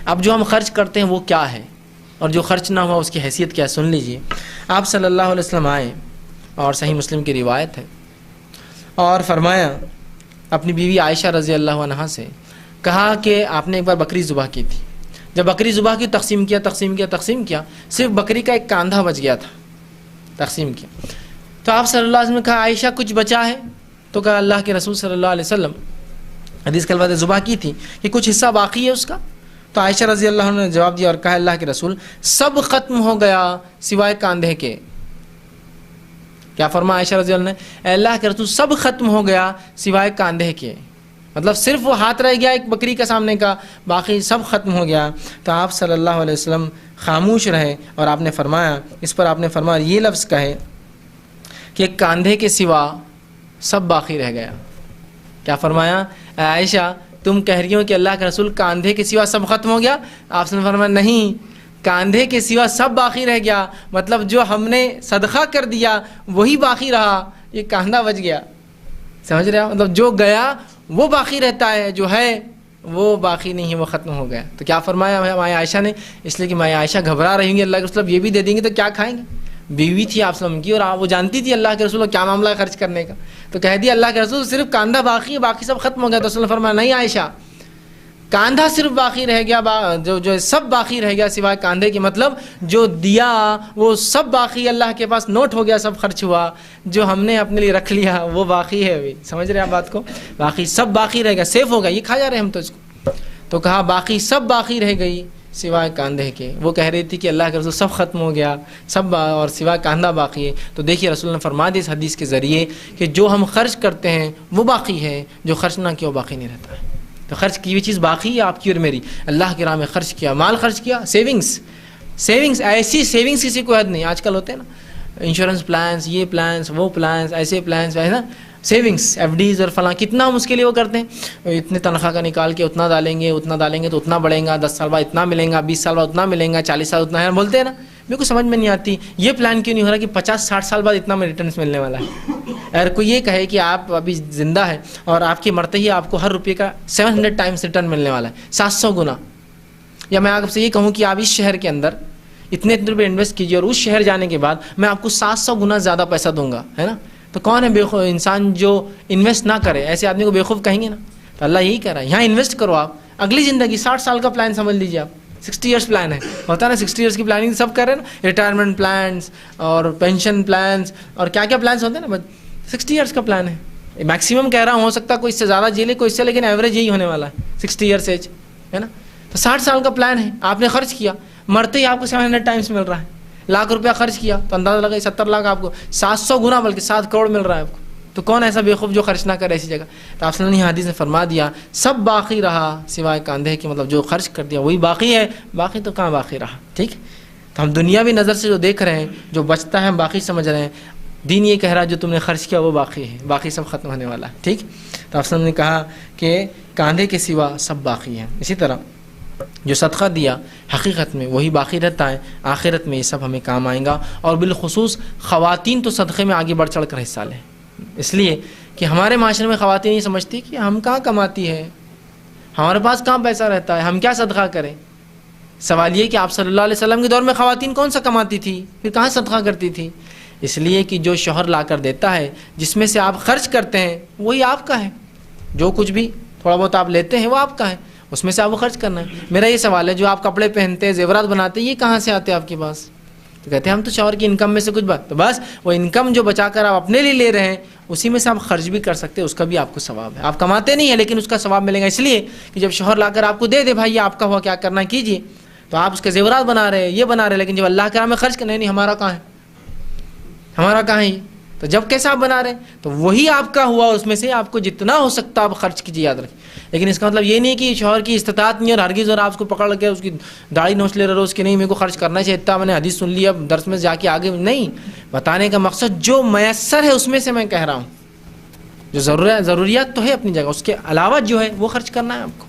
اب جو ہم خرچ کرتے ہیں وہ کیا ہے, اور جو خرچ نہ ہوا اس کی حیثیت کیا ہے, سن لیجئے. آپ صلی اللہ علیہ وسلم آئے اور صحیح مسلم کی روایت ہے, اور فرمایا اپنی بیوی عائشہ رضی اللہ عنہا سے, کہا کہ آپ نے ایک بار بکری ذبح کی تھی. جب بکری ذبح کی تقسیم کیا, صرف بکری کا ایک کاندھا بچ گیا تھا, تقسیم کیا. تو آپ صلی اللہ علیہ وسلم نے کہا عائشہ کچھ بچا ہے؟ تو کہا اللہ کے رسول صلی اللہ علیہ وسلم, حدیث کے الفاظ ذبح کی تھی کہ کچھ حصہ باقی ہے اس کا. تو عائشہ رضی اللہ عنہ نے جواب دیا اور کہا اللہ کے رسول سب ختم ہو گیا سوائے کاندھے کے. کیا فرمایا عائشہ رضی اللہ عنہ نے, اے اللہ کے رسول سب ختم ہو گیا سوائے کاندھے کے, مطلب صرف وہ ہاتھ رہ گیا ایک بکری کا سامنے کا, باقی سب ختم ہو گیا. تو آپ صلی اللہ علیہ وسلم خاموش رہے اور آپ نے فرمایا, اس پر آپ نے فرمایا یہ لفظ کہے کہ کاندھے کے سوا سب باقی رہ گیا. کیا فرمایا, اے عائشہ تم کہہ رہی ہو کہ اللہ کے رسول کاندھے کے سوا سب ختم ہو گیا, آپ نے فرمایا نہیں, کاندھے کے سوا سب باقی رہ گیا, مطلب جو ہم نے صدقہ کر دیا وہی باقی رہا, یہ کاندھا بچ گیا. سمجھ رہے ہو, مطلب جو گیا وہ باقی رہتا ہے, جو ہے وہ باقی نہیں ہے, وہ ختم ہو گیا. تو کیا فرمایا ماں عائشہ نے, اس لیے کہ ماں عائشہ گھبرا رہی ہوں گی اللہ کے رسول یہ بھی دے دیں گے تو کیا کھائیں گے. بیوی تھی آپ وسلم کی, اور وہ جانتی تھی اللہ کے رسول کیا معاملہ ہے خرچ کرنے کا. تو کہہ دیا اللہ کے رسول صرف کاندھا باقی ہے, باقی سب ختم ہو گیا. تو رسول نے فرمایا نہیں عائشہ, کاندھا صرف باقی رہ گیا, جو سب باقی رہ گیا سوائے کاندھے کے, مطلب جو دیا وہ سب باقی, اللہ کے پاس نوٹ ہو گیا, سب خرچ ہوا, جو ہم نے اپنے لیے رکھ لیا وہ باقی ہے. ابھی سمجھ رہے ہیں آپ بات کو, باقی سب باقی رہ گیا, سیف ہو گیا, یہ کھا جا رہے ہیں ہم تو اس کو. تو کہا باقی سب باقی رہ گئی سوائے کاندھے کے. وہ کہہ رہی تھی کہ اللہ کے رسول سب ختم ہو گیا, سب اور سوائے کاندھا باقی ہے. تو دیکھیے رسول نے فرما دی اس حدیث کے ذریعے کہ جو ہم خرچ کرتے ہیں وہ باقی ہے, جو خرچ نہ کیا وہ باقی نہیں رہتا ہے. تو خرچ کی ہوئی چیز باقی ہے آپ کی اور میری, اللہ کی راہ میں خرچ کیا, مال خرچ کیا, سیونگز ایسی سیونگز کسی کو حد نہیں. آج کل ہوتے ہیں نا انشورنس پلانس, یہ پلانس, وہ پلانس, ایسے پلانس ہے نا, سیونگس, ایف ڈیز اور فلاں, کتنا ہم اس کے لیے وہ کرتے ہیں, اتنے تنخواہ کا نکال کے اتنا ڈالیں گے تو اتنا بڑھے گا, 10 سال بعد اتنا ملیں گا, 20 سال بعد اتنا ملیں گا, 40 سال اتنا ہے, بولتے ہیں نا. میرے کو سمجھ میں نہیں آتی یہ پلان کیوں نہیں ہو رہا کہ 50-60 سال بعد اتنا میں ریٹرنس ملنے والا ہے. اگر کوئی یہ کہے کہ آپ ابھی زندہ ہے اور آپ کے مرتے ہی آپ کو ہر روپے کا 700 ٹائمس ریٹرن ملنے والا ہے, 700 گنا, یا میں آپ سے یہ کہوں کہ آپ اس شہر کے اندر اتنے روپے انویسٹ کیجیے اور اس شہر جانے کے بعد میں آپ کو 700 گنا زیادہ پیسہ دوں گا, ہے نا. تو کون ہے بیوقوف انسان جو انویسٹ نہ کرے, ایسے آدمی کو بیوقوف کہیں گے نا. تو اللہ یہی کہہ رہا ہے یہاں انویسٹ کرو, آپ اگلی زندگی 60 سال کا پلان سمجھ لیجیے, آپ 60 ایئرس پلان ہے, ہوتا ہے نا 60 ایئرس کی پلاننگ سب کر رہے ہیں نا, ریٹائرمنٹ پلانس اور پینشن پلانس اور کیا کیا پلانس ہوتے ہیں نا, 60 ایئرس کا پلان ہے. میکسیمم کہہ رہا ہوں, ہو سکتا ہے کوئی اس سے زیادہ جیلے کوئی اس سے, لیکن ایوریج یہی ہونے والا ہے 60 ایئرس ایج, ہے نا. تو 60 سال کا پلان ہے, آپ نے خرچ کیا, مرتے ہی آپ کو 700 ٹائمس مل رہا ہے. لاکھ روپیہ خرچ کیا تو اندازہ لگا 70 لاکھ آپ کو, 700 گنا بلکہ 7 کروڑ مل رہا ہے آپ کو. تو کون ایسا بیوقوف جو خرچ نہ کرے ایسی جگہ. تو آپ صلی اللہ علیہ حدیث نے فرما دیا سب باقی رہا سوائے کاندھے کے, مطلب جو خرچ کر دیا وہی باقی ہے, باقی تو کہاں باقی رہا. ٹھیک, تو ہم دنیاوی نظر سے جو دیکھ رہے ہیں, جو بچتا ہے ہم باقی سمجھ رہے ہیں, دین یہ کہہ رہا ہے جو تم نے خرچ کیا وہ باقی ہے, باقی سب ختم ہونے والا ہے. ٹھیک, تو آپ صلی اللہ علیہ نے کہا کہ کاندھے کے سوا سب باقی ہیں. اسی طرح جو صدقہ دیا حقیقت میں وہی باقی رہتا ہے, آخرت میں یہ سب ہمیں کام آئیں گا. اور بالخصوص خواتین تو صدقے میں آگے بڑھ چڑھ کر حصہ لیں, اس لیے کہ ہمارے معاشرے میں خواتین یہ سمجھتی کہ ہم کہاں کماتی ہے, ہمارے پاس کہاں پیسہ رہتا ہے, ہم کیا صدقہ کریں. سوال یہ کہ آپ صلی اللہ علیہ وسلم کے دور میں خواتین کون سا کماتی تھی, پھر کہاں صدقہ کرتی تھی. اس لیے کہ جو شوہر لا کر دیتا ہے, جس میں سے آپ خرچ کرتے ہیں وہی آپ کا ہے, جو کچھ بھی تھوڑا بہت آپ لیتے ہیں وہ آپ کا ہے, اس میں سے آپ کو خرچ کرنا ہے. میرا یہ سوال ہے جو آپ کپڑے پہنتے ہیں, زیورات بناتے ہیں, یہ کہاں سے آتے ہیں آپ کے پاس. تو کہتے ہیں ہم تو شوہر کی انکم میں سے کچھ بات, تو بس وہ انکم جو بچا کر آپ اپنے لیے لے رہے ہیں اسی میں سے آپ خرچ بھی کر سکتے ہیں, اس کا بھی آپ کو ثواب ہے. آپ کماتے نہیں ہیں لیکن اس کا ثواب ملے گا, اس لیے کہ جب شوہر لا کر آپ کو دے دے بھائی یہ آپ کا ہوا کیا کرنا کیجیے, تو آپ اس کے زیورات بنا رہے ہیں, یہ بنا رہے ہیں, لیکن جب اللہ کے راہ میں خرچ کرنے نہیں, ہمارا کہاں ہے, ہمارا کہاں ہے. تو جب کیسا آپ بنا رہے ہیں تو وہی آپ کا ہوا, اس میں سے آپ کو جتنا ہو سکتا آپ خرچ کیجیے, یاد رکھیں. لیکن اس کا مطلب یہ نہیں کہ شوہر کی استطاعت نہیں اور ہرگز اور آپ اس کو پکڑ کے اس کی داڑھی نوچ لے رہے ہو, اس کی نہیں میرے کو خرچ کرنا چاہیے, اتنا میں نے حدیث سن لی اب درس میں جا کے آگے نہیں. بتانے کا مقصد جو میسر ہے اس میں سے میں کہہ رہا ہوں, جو ضروریات تو ہے اپنی جگہ، اس کے علاوہ جو ہے وہ خرچ کرنا ہے آپ کو.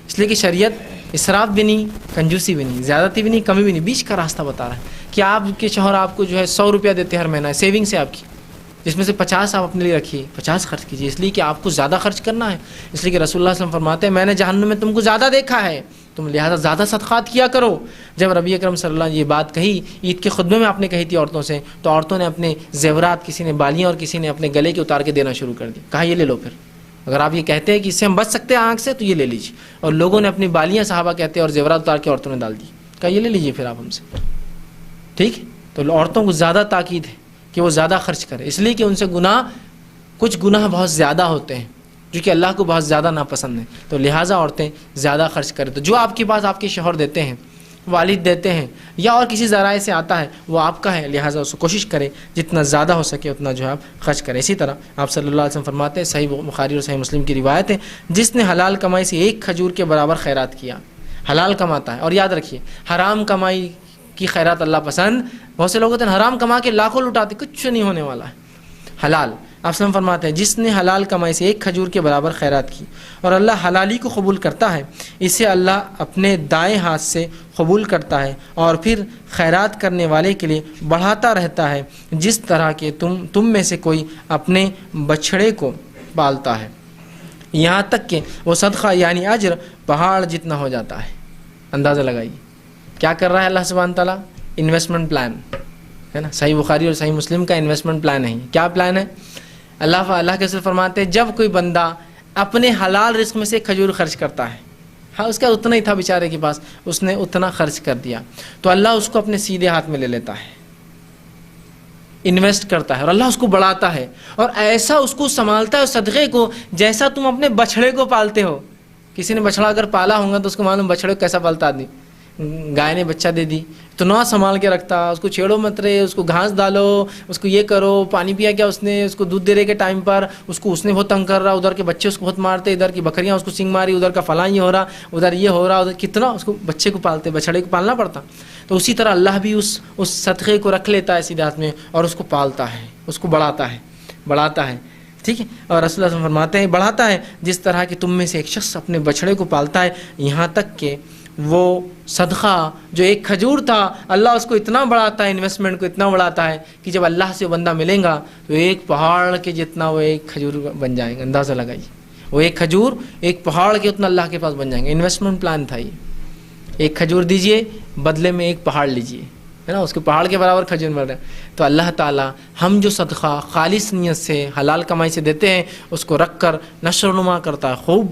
اس لیے کہ شریعت اسراف بھی نہیں، کنجوسی بھی نہیں، زیادتی بھی نہیں، کمی بھی نہیں، بیچ کا راستہ بتا رہا ہے کہ آپ کے شوہر آپ کو جو ہے 100 روپیہ دیتے ہر مہینہ سیونگ سے آپ کی، جس میں سے 50 آپ اپنے لیے رکھیے، 50 خرچ کیجیے، اس لیے کہ آپ کو زیادہ خرچ کرنا ہے. اس لیے کہ رسول اللہ صلی اللہ علیہ وسلم فرماتے ہیں میں نے جہنم میں تم کو زیادہ دیکھا ہے، تم لہٰذا زیادہ صدقات کیا کرو. جب نبی اکرم صلی اللہ علیہ وسلم نے یہ بات کہی، عید کے خطبے میں آپ نے کہی تھی عورتوں سے، تو عورتوں نے اپنے زیورات، کسی نے بالیاں اور کسی نے اپنے گلے کے اتار کے دینا شروع کر دی. کہا یہ لے لو، پھر اگر آپ یہ کہتے ہیں کہ اس سے ہم بچ سکتے ہیں آنکھ سے تو یہ لے لیجیے. اور لوگوں نے اپنی بالیاں صحابہ کہتے ہیں اور زیورات اتار کے عورتوں نے ڈال دی. کہا یہ لے لیجیے پھر آپ ہم سے. ٹھیک ہے، تو عورتوں کو زیادہ تاکید ہے کہ وہ زیادہ خرچ کرے، اس لیے کہ ان سے کچھ گناہ بہت زیادہ ہوتے ہیں جو کہ اللہ کو بہت زیادہ ناپسند ہیں. تو لہٰذا عورتیں زیادہ خرچ کریں. تو جو آپ کے پاس آپ کے شوہر دیتے ہیں، والد دیتے ہیں، یا اور کسی ذرائع سے آتا ہے، وہ آپ کا ہے، لہٰذا اس کو کوشش کریں جتنا زیادہ ہو سکے اتنا جو ہے آپ خرچ کریں. اسی طرح آپ صلی اللہ علیہ وسلم فرماتے ہیں، صحیح بخاری اور صحیح مسلم کی روایت ہے، جس نے حلال کمائی سے ایک کھجور کے برابر خیرات کیا. حلال کماتا ہے، اور یاد رکھیے حرام کمائی کی خیرات اللہ پسند. بہت سے لوگ ہوتے ہیں حرام کما کے لاکھوں لٹاتے، کچھ نہیں ہونے والا ہے. حلال آپ وسلم فرماتے ہیں جس نے حلال کمائی سے ایک کھجور کے برابر خیرات کی اور اللہ حلالی کو قبول کرتا ہے، اسے اللہ اپنے دائیں ہاتھ سے قبول کرتا ہے اور پھر خیرات کرنے والے کے لیے بڑھاتا رہتا ہے، جس طرح کہ تم میں سے کوئی اپنے بچھڑے کو پالتا ہے، یہاں تک کہ وہ صدقہ یعنی اجر پہاڑ جتنا ہو جاتا ہے. اندازہ لگائیے کیا کر رہا ہے اللہ سبحانہ تعالیٰ. انویسٹمنٹ پلان ہے نا، صحیح بخاری اور صحیح مسلم کا انویسٹمنٹ پلان ہے. کیا پلان ہے؟ اللہ کے رسول فرماتے ہیں جب کوئی بندہ اپنے حلال رزق میں سے کھجور خرچ کرتا ہے، ہاں اس کا اتنا ہی تھا بیچارے کے پاس، اس نے اتنا خرچ کر دیا، تو اللہ اس کو اپنے سیدھے ہاتھ میں لے لیتا ہے، انویسٹ کرتا ہے، اور اللہ اس کو بڑھاتا ہے اور ایسا اس کو سنبھالتا ہے صدقے کو جیسا تم اپنے بچھڑے کو پالتے ہو. کسی نے بچھڑا اگر پالا ہوگا تو اس کو معلوم بچھڑے کو کیسا پالتا آدمی. گائے نے بچہ دے دی تو نہ سنبھال کے رکھتا، اس کو چھیڑو مت رہے، اس کو گھاس ڈالو، اس کو یہ کرو، پانی پیا کیا اس نے، اس کو دودھ دے رہے کے ٹائم پر اس نے بہت تنگ کر رہا، ادھر کے بچے اس کو بہت مارتے، ادھر کی بکریاں اس کو سینگ ماری، ادھر کا فلاں یہ ہو رہا، ادھر یہ ہو رہا، ادھر کتنا اس کو بچے کو پالتے، بچڑے کو پالنا پڑتا. تو اسی طرح اللہ بھی اس صدقے کو رکھ لیتا ہے سیدھے ہاتھ میں اور اس کو پالتا ہے، اس کو بڑھاتا ہے. ٹھیک ہے، اور رسول اللہ فرماتے ہیں بڑھاتا ہے جس طرح کہ تم میں سے ایک شخص اپنے بچڑے کو پالتا ہے، یہاں تک کہ وہ صدقہ جو ایک کھجور تھا اللہ اس کو اتنا بڑھاتا ہے، انویسٹمنٹ کو اتنا بڑھاتا ہے کہ جب اللہ سے بندہ ملیں گا تو ایک پہاڑ کے جتنا وہ ایک کھجور بن جائیں گے. اندازہ لگائیے، وہ ایک کھجور ایک پہاڑ کے اتنا اللہ کے پاس بن جائیں گے. انویسٹمنٹ پلان تھا یہ، ایک کھجور دیجئے بدلے میں ایک پہاڑ لیجئے، ہے نا، اس کے پہاڑ کے برابر کھجور مل رہے ہیں. تو اللہ تعالیٰ ہم جو صدقہ خالص نیت سے حلال کمائی سے دیتے ہیں اس کو رکھ کر نشر و نما کرتا ہے، خوب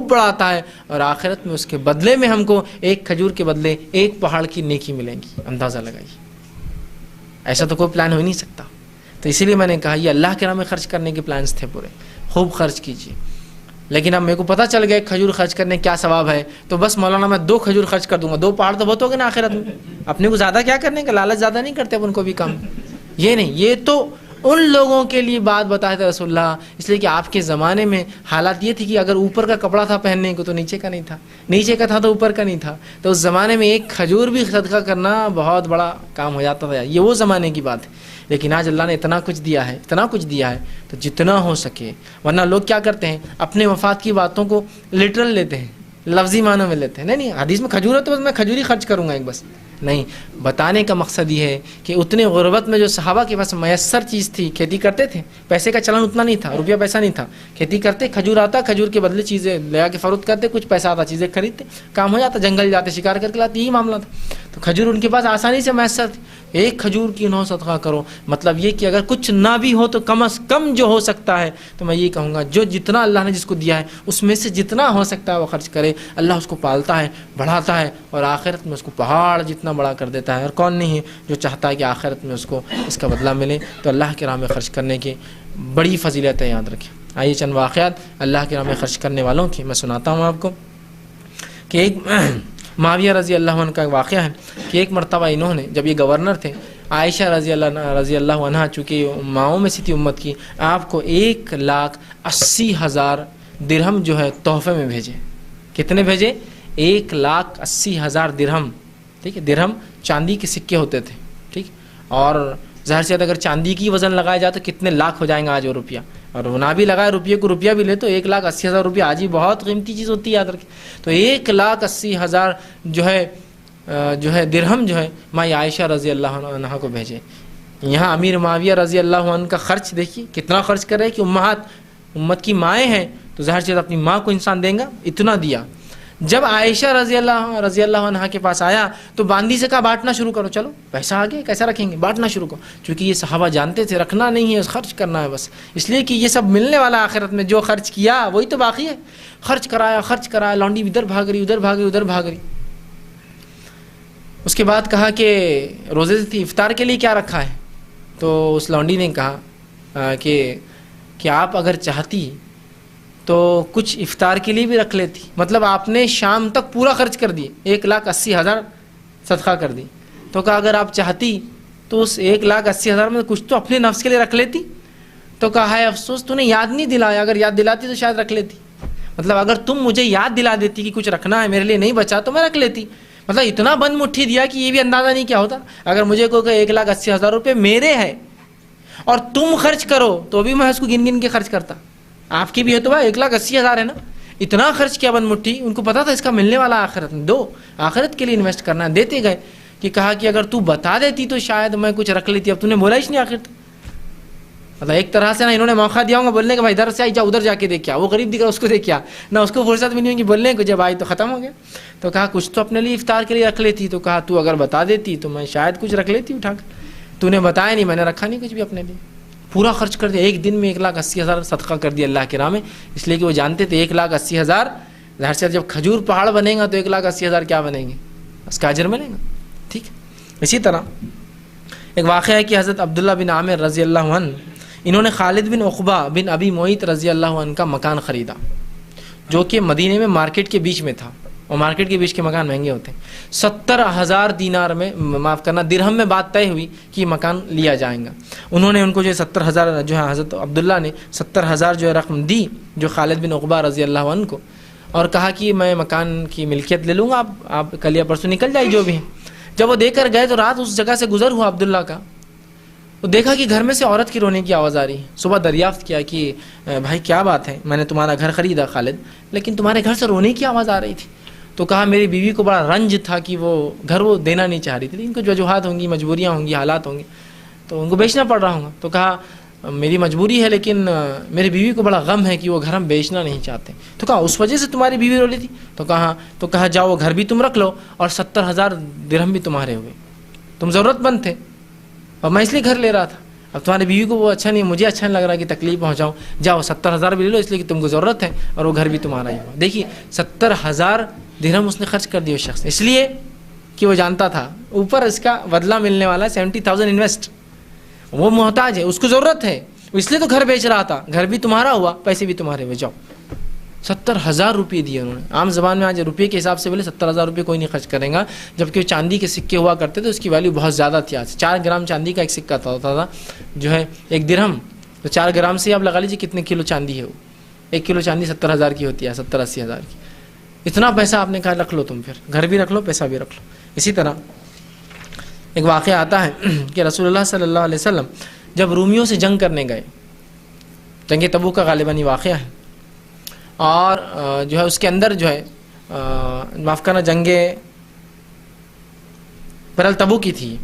بڑھاتا ہے اور آخرت میں اس کے بدلے میں ہم کو ایک کھجور کے بدلے ایک پہاڑ کی نیکی ملے گی. اندازہ لگائیے، ایسا تو کوئی پلان ہو ہی نہیں سکتا. تو اسی لیے میں نے کہا یہ اللہ کے نام میں خرچ کرنے کے پلانس تھے پورے، خوب خرچ کیجیے. لیکن اب میرے کو پتہ چل گیا کھجور خرچ کرنے کیا ثواب ہے، تو بس مولانا میں 2 کھجور خرچ کر دوں گا، 2 پہاڑ تو بہت ہو گئے نا آخرت میں. اپنے کو زیادہ کیا کرنے کا، لالچ زیادہ نہیں کرتے اپن کو بھی کم. یہ نہیں، یہ تو ان لوگوں کے لیے بات بتائے تھے رسول اللہ، اس لیے کہ آپ کے زمانے میں حالات یہ تھی کہ اگر اوپر کا کپڑا تھا پہننے کو تو نیچے کا نہیں تھا، نیچے کا تھا تو اوپر کا نہیں تھا. تو اس زمانے میں ایک کھجور بھی صدقہ کرنا بہت بڑا کام ہو جاتا تھا. یہ وہ زمانے کی بات ہے. لیکن آج اللہ نے اتنا کچھ دیا ہے تو جتنا ہو سکے. ورنہ لوگ کیا کرتے ہیں، اپنے مفاد کی باتوں کو لٹرل لیتے ہیں، لفظی معنوں میں لیتے ہیں. نہیں حدیث میں کھجور ہے تو بس میں کھجور ہی خرچ کروں گا ایک بس. نہیں، بتانے کا مقصد یہ ہے کہ اتنے غربت میں جو صحابہ کے پاس میسر چیز تھی، کھیتی کرتے تھے، پیسے کا چلن اتنا نہیں تھا، روپیہ پیسہ نہیں تھا، کھیتی کرتے، کھجور آتا، کھجور کے بدلے چیزیں لے کے فروخت کرتے، کچھ پیسہ آتا چیزیں خریدتے، کام ہو جاتا، جنگل جاتے شکار کر کے لاتے، یہی معاملہ تھا. تو کھجور ان کے پاس آسانی سے میسر تھی. ایک کھجور کی 9 صدقہ کرو، مطلب یہ کہ اگر کچھ نہ بھی ہو تو کم از کم جو ہو سکتا ہے، تو میں یہ کہوں گا جو جتنا اللہ نے جس کو دیا ہے اس میں سے جتنا ہو سکتا ہے وہ خرچ کرے. اللہ اس کو پالتا ہے، بڑھاتا ہے اور آخرت میں اس کو پہاڑ جتنا بڑا کر دیتا ہے. اور کون نہیں ہے جو چاہتا ہے کہ آخرت میں اس کو اس کا بدلہ ملے. تو اللہ کے راہ میں خرچ کرنے کی بڑی فضیلت ہے، یاد رکھیں. آئیے چند واقعات اللہ کے راہ میں خرچ کرنے والوں کی میں سناتا ہوں آپ کو. کہ ایک معاویہ رضی اللہ عنہ کا ایک واقعہ ہے کہ ایک مرتبہ انہوں نے، جب یہ گورنر تھے، عائشہ رضی اللہ عنہ چونکہ ماؤں میں سے تھی امت کی، آپ کو 1,80,000 درہم جو ہے تحفے میں بھیجے. کتنے بھیجے؟ 1,80,000 درہم. ٹھیک ہے، درہم چاندی کے سکے ہوتے تھے. ٹھیک، اور ظاہر سے اگر چاندی کی وزن لگایا جائے تو کتنے لاکھ ہو جائیں گے آج وہ روپیہ. اور وہ نہ بھی لگائے روپیے کو روپیہ بھی لے تو 1,80,000 روپیہ آج ہی بہت قیمتی چیز ہوتی ہے، یاد رکھیں. تو 1,80,000 جو ہے درہم جو ہے ماں عائشہ رضی اللہ عنہا کو بھیجے. یہاں امیر معاویہ رضی اللہ عنہ کا خرچ دیکھیے کتنا خرچ کر رہے کہ امت کی مائیں ہیں تو ظاہر چیز اپنی ماں کو انسان دیں گا، اتنا دیا. جب عائشہ رضی اللہ عنہ کے پاس آیا تو باندی سے کہا بانٹنا شروع کرو، چلو پیسہ آ گیا کیسا رکھیں گے، بانٹنا شروع کرو. چونکہ یہ صحابہ جانتے تھے رکھنا نہیں ہے، خرچ کرنا ہے بس، اس لیے کہ یہ سب ملنے والا آخرت میں. جو خرچ کیا وہی تو باقی ہے. خرچ کرایا، لانڈی ادھر بھاگ رہی ادھر بھاگ رہی. اس کے بعد کہا کہ روزے سے افطار کے لیے کیا رکھا ہے؟ تو اس لانڈی نے کہا کہ آپ اگر چاہتی تو کچھ افطار کے لیے بھی رکھ لیتی. مطلب آپ نے شام تک پورا خرچ کر دیے، 1,80,000 صدقہ کر دی. تو کہا اگر آپ چاہتی تو اس 1,80,000 میں کچھ تو اپنے نفس کے لیے رکھ لیتی. تو کہا ہے افسوس تو نے یاد نہیں دلایا، اگر یاد دلاتی تو شاید رکھ لیتی. مطلب اگر تم مجھے یاد دلا دیتی کہ کچھ رکھنا ہے، میرے لیے نہیں بچا تو میں رکھ لیتی. مطلب اتنا بند مٹھی دیا کہ یہ بھی اندازہ نہیں کیا ہوتا. اگر مجھے کوئی کہ 1,80,000 روپے میرے ہے اور تم خرچ کرو تو بھی میں اس کو گن کے خرچ کرتا. آپ کی بھی ہے تو 1,80,000 ہے نا، اتنا خرچ کیا بند مٹھی. ان کو پتا تھا اس کا ملنے والا آخرت میں، دو آخرت کے لیے انویسٹ کرنا ہے، دیتے گئے. کہ کہا کہ اگر تو بتا دیتی تو شاید میں کچھ رکھ لیتی، اب تو نے بولا ہی نہیں آخر. مطلب ایک طرح سے نا انہوں نے موقع دیا ہوگا بولنے کا بھائی ادھر سے آئی جا ادھر جا کے دیکھا، وہ غریب دکھ رہا اس کو دیکھا نہ، اس کو فرصت بھی نہیں ہوگی بولنے کو، جب آئی تو ختم ہو گیا. تو کہا کچھ تو اپنے لیے افطار کے لیے رکھ لیتی. تو کہا تو اگر بتا دیتی تو میں شاید کچھ رکھ لیتی اٹھا کر. تو نے بتایا نہیں، میں نے رکھا نہیں کچھ بھی اپنے لیے، پورا خرچ کر دیا. ایک دن میں 1,80,000 صدقہ کر دیا اللہ کی راہ میں، اس لیے کہ وہ جانتے تھے 1,80,000 ظاہر سے جب کھجور پہاڑ بنے گا تو 1,80,000 کیا بنیں گے، اس کا اجر ملے گا. ٹھیک. اسی طرح ایک واقعہ ہے کہ حضرت عبداللہ بن عامر رضی اللہ عنہ انہوں نے خالد بن عقبہ بن ابی معیط رضی اللہ عنہ کا مکان خریدا، جو کہ مدینے میں مارکیٹ کے بیچ میں تھا، اور مارکیٹ کے بیچ کے مکان مہنگے ہوتے ہیں. 70,000 دینار میں درہم میں بات طے ہوئی کہ یہ مکان لیا جائے گا. انہوں نے ان کو جو 70,000 جو ہے حضرت عبداللہ نے 70,000 جو ہے رقم دی جو خالد بن عقبہ رضی اللہ عنہ کو، اور کہا کہ میں مکان کی ملکیت لے لوں گا، آپ کل یا پرسوں نکل جائے جو بھی ہے. جب وہ دے کر گئے تو رات اس جگہ سے گزر ہوا عبداللہ کا، تو دیکھا کہ گھر میں سے عورت کی رونے کی آواز آ رہی ہے. صبح دریافت کیا کہ بھائی کیا بات ہے، میں نے تمہارا گھر خریدا خالد، لیکن تمہارے گھر سے رونے کی آواز آ رہی تھی. تو کہا میری بیوی کو بڑا رنج تھا کہ وہ گھر وہ دینا نہیں چاہ رہی تھی، ان کو جو وجوہات ہوں گی، مجبوریاں ہوں گی، حالات ہوں گے تو ان کو بیچنا پڑ رہا ہوں. تو کہا میری مجبوری ہے لیکن میری بیوی کو بڑا غم ہے کہ وہ گھر ہم بیچنا نہیں چاہتے. تو کہا اس وجہ سے تمہاری بیوی رو لی تھی؟ تو کہا جاؤ وہ گھر بھی تم رکھ لو اور 70,000 درہم بھی تمہارے ہوئے، تم ضرورت مند تھے اور میں اس لیے گھر لے رہا تھا. اب تمہاری بیوی کو وہ اچھا نہیں، مجھے اچھا نہیں لگ رہا کہ تکلیف پہنچاؤں، جاؤ 70,000 بھی لے لو اس لیے کہ تم کو ضرورت ہے اور وہ گھر بھی تمہارا ہی ہوا. دیکھیے 70,000 درہم اس نے خرچ کر دیا اس شخص، اس لیے کہ وہ جانتا تھا اوپر اس کا بدلہ ملنے والا ہے. 70,000 انویسٹ، وہ محتاج ہے، اس کو ضرورت ہے، اس لیے تو گھر بیچ رہا تھا، گھر بھی تمہارا ہوا، پیسے بھی تمہارے ہوئے. جاؤ 70,000 روپئے دیے انہوں نے. عام زبان میں آج روپئے کے حساب سے بولے 70,000 روپئے کوئی نہیں خرچ کرے گا، جبکہ چاندی کے سکے ہوا کرتے تھے، اس کی ویلیو بہت زیادہ تھی. آج 4 گرام چاندی کا ایک سکہ ہوتا تھا جو ہے 1 درہم، تو 4 گرام سے آپ لگا لیجیے کتنے کلو چاندی ہے وہ. 1 کلو چاندی 70,000 کی ہوتی ہے، 70-80,000 کی. اتنا پیسہ آپ نے کہا رکھ لو، تم پھر گھر بھی رکھ لو، پیسہ بھی رکھ لو. اسی طرح ایک واقعہ آتا ہے کہ رسول اللہ صلی اللہ علیہ وسلم جب رومیوں سے جنگ کرنے گئے، جنگ تبوک کا غالباً واقعہ ہے، اور جو ہے اس کے اندر جو ہے معاف کرنا جنگ برل تبوک کی تھی،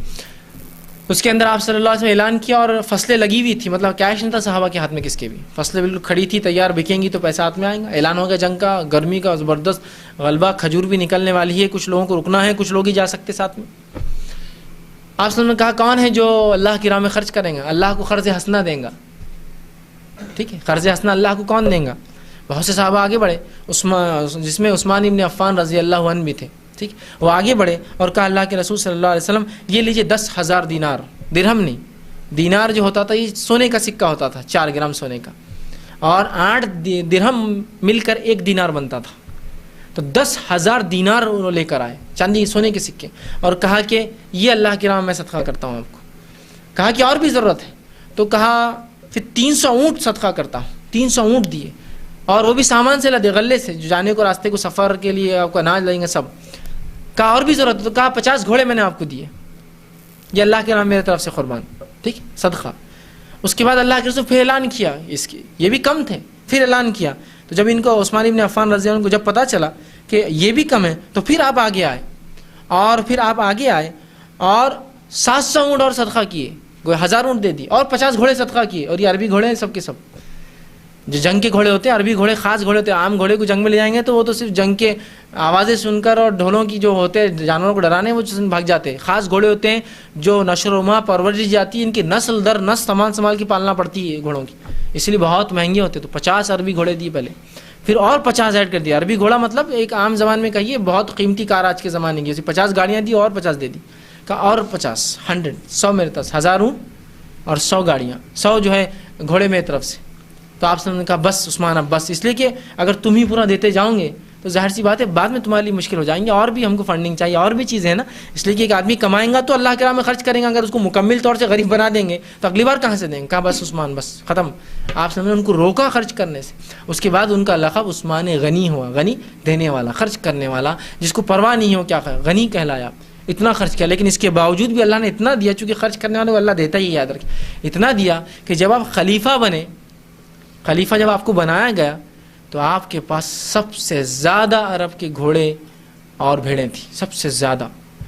اس کے اندر آپ صلی اللہ علیہ وسلم اعلان کیا اور فصلیں لگی ہوئی تھی، مطلب کیش نہیں تھا صحابہ کے ہاتھ میں کس کے بھی، فصلیں بالکل کھڑی تھی تیار، بکیں گی تو پیسہ ہاتھ میں آئے گا. اعلان ہو گیا جنگ کا، گرمی کا زبردست غلبہ، کھجور بھی نکلنے والی ہے، کچھ لوگوں کو رکنا ہے، کچھ لوگ ہی جا سکتے ساتھ میں. آپ صلی اللہ علیہ وسلم نے کہا کون ہے جو اللہ کی راہ میں خرچ کریں گا، اللہ کو قرض حسنہ دیں گا. ٹھیک ہے، قرض حسنہ اللہ کو کون دیں گا؟ بہت سے صحابہ آگے بڑھے، جس میں عثمان ابن عفان رضی اللہ عنہ بھی تھے. ٹھیک، وہ آگے بڑھے اور کہا اللہ کے رسول صلی اللہ علیہ وسلم یہ لیجئے 10,000 دینار، درہم نہیں، دینار جو ہوتا تھا یہ سونے کا سکہ ہوتا تھا، 4 گرام سونے کا، اور 8 درہم مل کر 1 دینار بنتا تھا. تو 10,000 دینار وہ لے کر آئے، چاندی سونے کے سکے، اور کہا کہ یہ اللہ کی راہ میں صدقہ کرتا ہوں آپ کو. کہا کہ اور بھی ضرورت ہے، تو کہا پھر 300 اونٹ صدقہ کرتا ہوں. 300 اونٹ دیے، اور وہ بھی سامان سے لدے، غلے سے، جو جانے کو راستے کو سفر کے لیے آپ کو اناج لیں گے سب. کہا اور بھی ضرورت ہے، تو کہا 50 گھوڑے میں نے آپ کو دیے، یہ اللہ کے نام میرے طرف سے قربان. ٹھیک، صدقہ. اس کے بعد اللہ کے رسول پھر اعلان کیا اس کی، یہ بھی کم تھے، پھر اعلان کیا. تو جب ان کو عثمان بن عفان رضی اللہ عنہ کو جب پتہ چلا کہ یہ بھی کم ہے تو پھر آپ آگے آئے، اور پھر آپ آگے آئے اور 700 اونٹ اور صدقہ کیے، 1000 اونٹ دے دی، اور 50 گھوڑے صدقہ کیے. اور یہ عربی گھوڑے ہیں سب کے سب، جو جنگ کے گھوڑے ہوتے ہیں، عربی گھوڑے خاص گھوڑے ہوتے ہیں. عام گھوڑے کو جنگ میں لے جائیں گے تو وہ تو صرف جنگ کے آوازیں سن کر اور ڈھولوں کی جو ہوتے ہیں جانوروں کو ڈرانے وہ بھاگ جاتے ہیں. خاص گھوڑے ہوتے ہیں جو نشر و نما پرورش جاتی ہے، ان کی نسل در نسل سنبھال کی پالنا پڑتی ہے گھوڑوں کی، اس لیے بہت مہنگے ہوتے. تو 50 عربی گھوڑے دیے پہلے، پھر اور 50 ایڈ کر دیا. عربی گھوڑا مطلب ایک عام زبان میں کہیے بہت قیمتی کار آج کے زمانے کی، 50 گاڑیاں دی اور 50 دے دی، اور 50 100 میرے پاس 1000 اونٹ اور 100 گاڑیاں، 100 جو ہے گھوڑے میری طرف سے. تو آپ نے کہا بس عثمان اب بس، اس لیے کہ اگر تم ہی پورا دیتے جاؤ گے تو ظاہر سی بات ہے بعد میں تمہارے لیے مشکل ہو جائیں گے، اور بھی ہم کو فنڈنگ چاہیے، اور بھی چیزیں ہیں نا. اس لیے کہ ایک آدمی کمائیں گا تو اللہ کے راہ میں خرچ کریں گا، اگر اس کو مکمل طور سے غریب بنا دیں گے تو اگلی بار کہاں سے دیں گے. کہا بس عثمان بس ختم. آپ سمجھیں ان کو روکا خرچ کرنے سے. اس کے بعد ان کا لقب عثمان غنی ہوا، غنی دینے والا، خرچ کرنے والا، جس کو پرواہ نہیں ہو کیا غنی کہلایا. اتنا خرچ کیا، لیکن اس کے باوجود بھی اللہ نے اتنا دیا، چونکہ خرچ کرنے والے کو اللہ دیتا ہی، یاد رکھیں. اتنا دیا کہ جب آپ خلیفہ بنے، خلیفہ جب آپ کو بنایا گیا تو آپ کے پاس سب سے زیادہ عرب کے گھوڑے اور بھیڑیں تھیں. سب سے زیادہ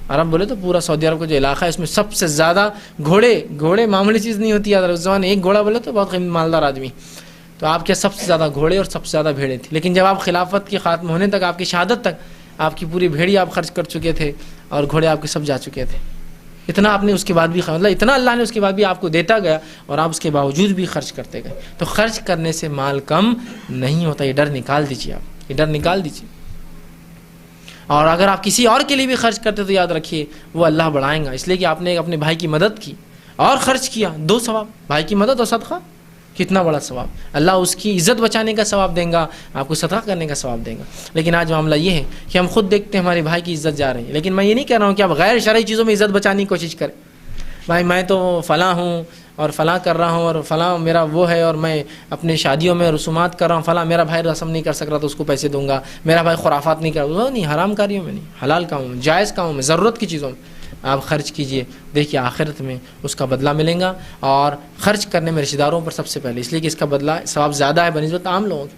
عرب بولے تو پورا سعودی عرب کا جو علاقہ ہے اس میں سب سے زیادہ گھوڑے معمولی چیز نہیں ہوتی. اس زمانے ایک گھوڑا بولے تو بہت مالدار آدمی. تو آپ کے سب سے زیادہ گھوڑے اور سب سے زیادہ بھیڑیں تھیں. لیکن جب آپ خلافت کے خاتمہ ہونے تک، آپ کی شہادت تک، آپ کی پوری بھیڑی آپ خرچ کر چکے تھے اور گھوڑے آپ کے سب جا چکے تھے. اتنا آپ نے اس کے بعد بھی مطلب اتنا اللہ نے اس کے بعد بھی آپ کو دیتا گیا اور آپ اس کے باوجود بھی خرچ کرتے گئے. تو خرچ کرنے سے مال کم نہیں ہوتا، یہ ڈر نکال دیجیے، آپ یہ ڈر نکال دیجیے. اور اگر آپ کسی اور کے لیے بھی خرچ کرتے تو یاد رکھیے وہ اللہ بڑھائیں گا. اس لیے کہ آپ نے اپنے بھائی کی مدد کی اور خرچ کیا، 2 ثواب، بھائی کی مدد اور صدقہ، کتنا بڑا ثواب. اللہ اس کی عزت بچانے کا ثواب دیں گا، آپ کو صدقہ کرنے کا ثواب دیں گا. لیکن آج معاملہ یہ ہے کہ ہم خود دیکھتے ہیں ہمارے بھائی کی عزت جا رہی ہے. لیکن میں یہ نہیں کہہ رہا ہوں کہ آپ غیر شرعی چیزوں میں عزت بچانے کی کوشش کریں. بھائی میں تو فلاں ہوں اور فلاں کر رہا ہوں اور فلاں میرا وہ ہے اور میں اپنے شادیوں میں رسومات کر رہا ہوں، فلاں میرا بھائی رسم نہیں کر سک رہا تو اس کو پیسے دوں گا، میرا بھائی خرافات نہیں کر رہا. نہیں، حرام کاریوں میں نہیں، حلال کاموں میں، جائز کاموں میں، ضرورت کی چیزوں میں آپ خرچ کیجئے. دیکھیے آخرت میں اس کا بدلہ ملے گا. اور خرچ کرنے میں رشتہ داروں پر سب سے پہلے، اس لیے کہ اس کا بدلہ ثواب زیادہ ہے بنسبت عام لوگوں کے.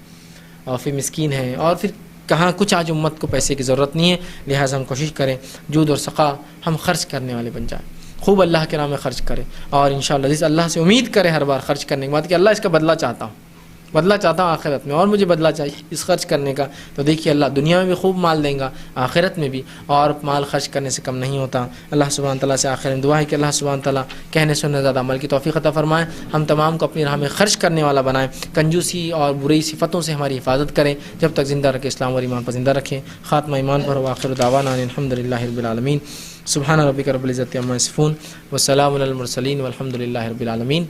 اور پھر مسکین ہیں، اور پھر کہاں کچھ آج امت کو پیسے کی ضرورت نہیں ہے. لہٰذا ہم کوشش کریں جود اور سخا ہم خرچ کرنے والے بن جائیں، خوب اللہ کے نام میں خرچ کریں. اور انشاءاللہ اللہ سے امید کریں ہر بار خرچ کرنے کے بعد کہ اللہ اس کا بدلہ چاہتا ہوں، بدلہ چاہتا ہوں آخرت میں، اور مجھے بدلہ چاہیے اس خرچ کرنے کا. تو دیکھیے اللہ دنیا میں بھی خوب مال دیں گا، آخرت میں بھی، اور مال خرچ کرنے سے کم نہیں ہوتا. اللہ سبحانہ تعالیٰ سے آخر میں دعا ہے کہ اللہ سبحانہ تعالیٰ کہنے سننے زیادہ عمل کی توفیق عطا فرمائے. ہم تمام کو اپنی راہ میں خرچ کرنے والا بنائیں، کنجوسی اور بری صفتوں سے ہماری حفاظت کریں. جب تک زندہ رکھے اسلام اور ایمان پر زندہ رکھیں. خاتمہ ایمان پر. وآخر دعوانا الحمد للہ رب العالمین. سبحان ربک رب العزت عما یصفون وسلام علی المرسلین والحمد للہ رب العالمین.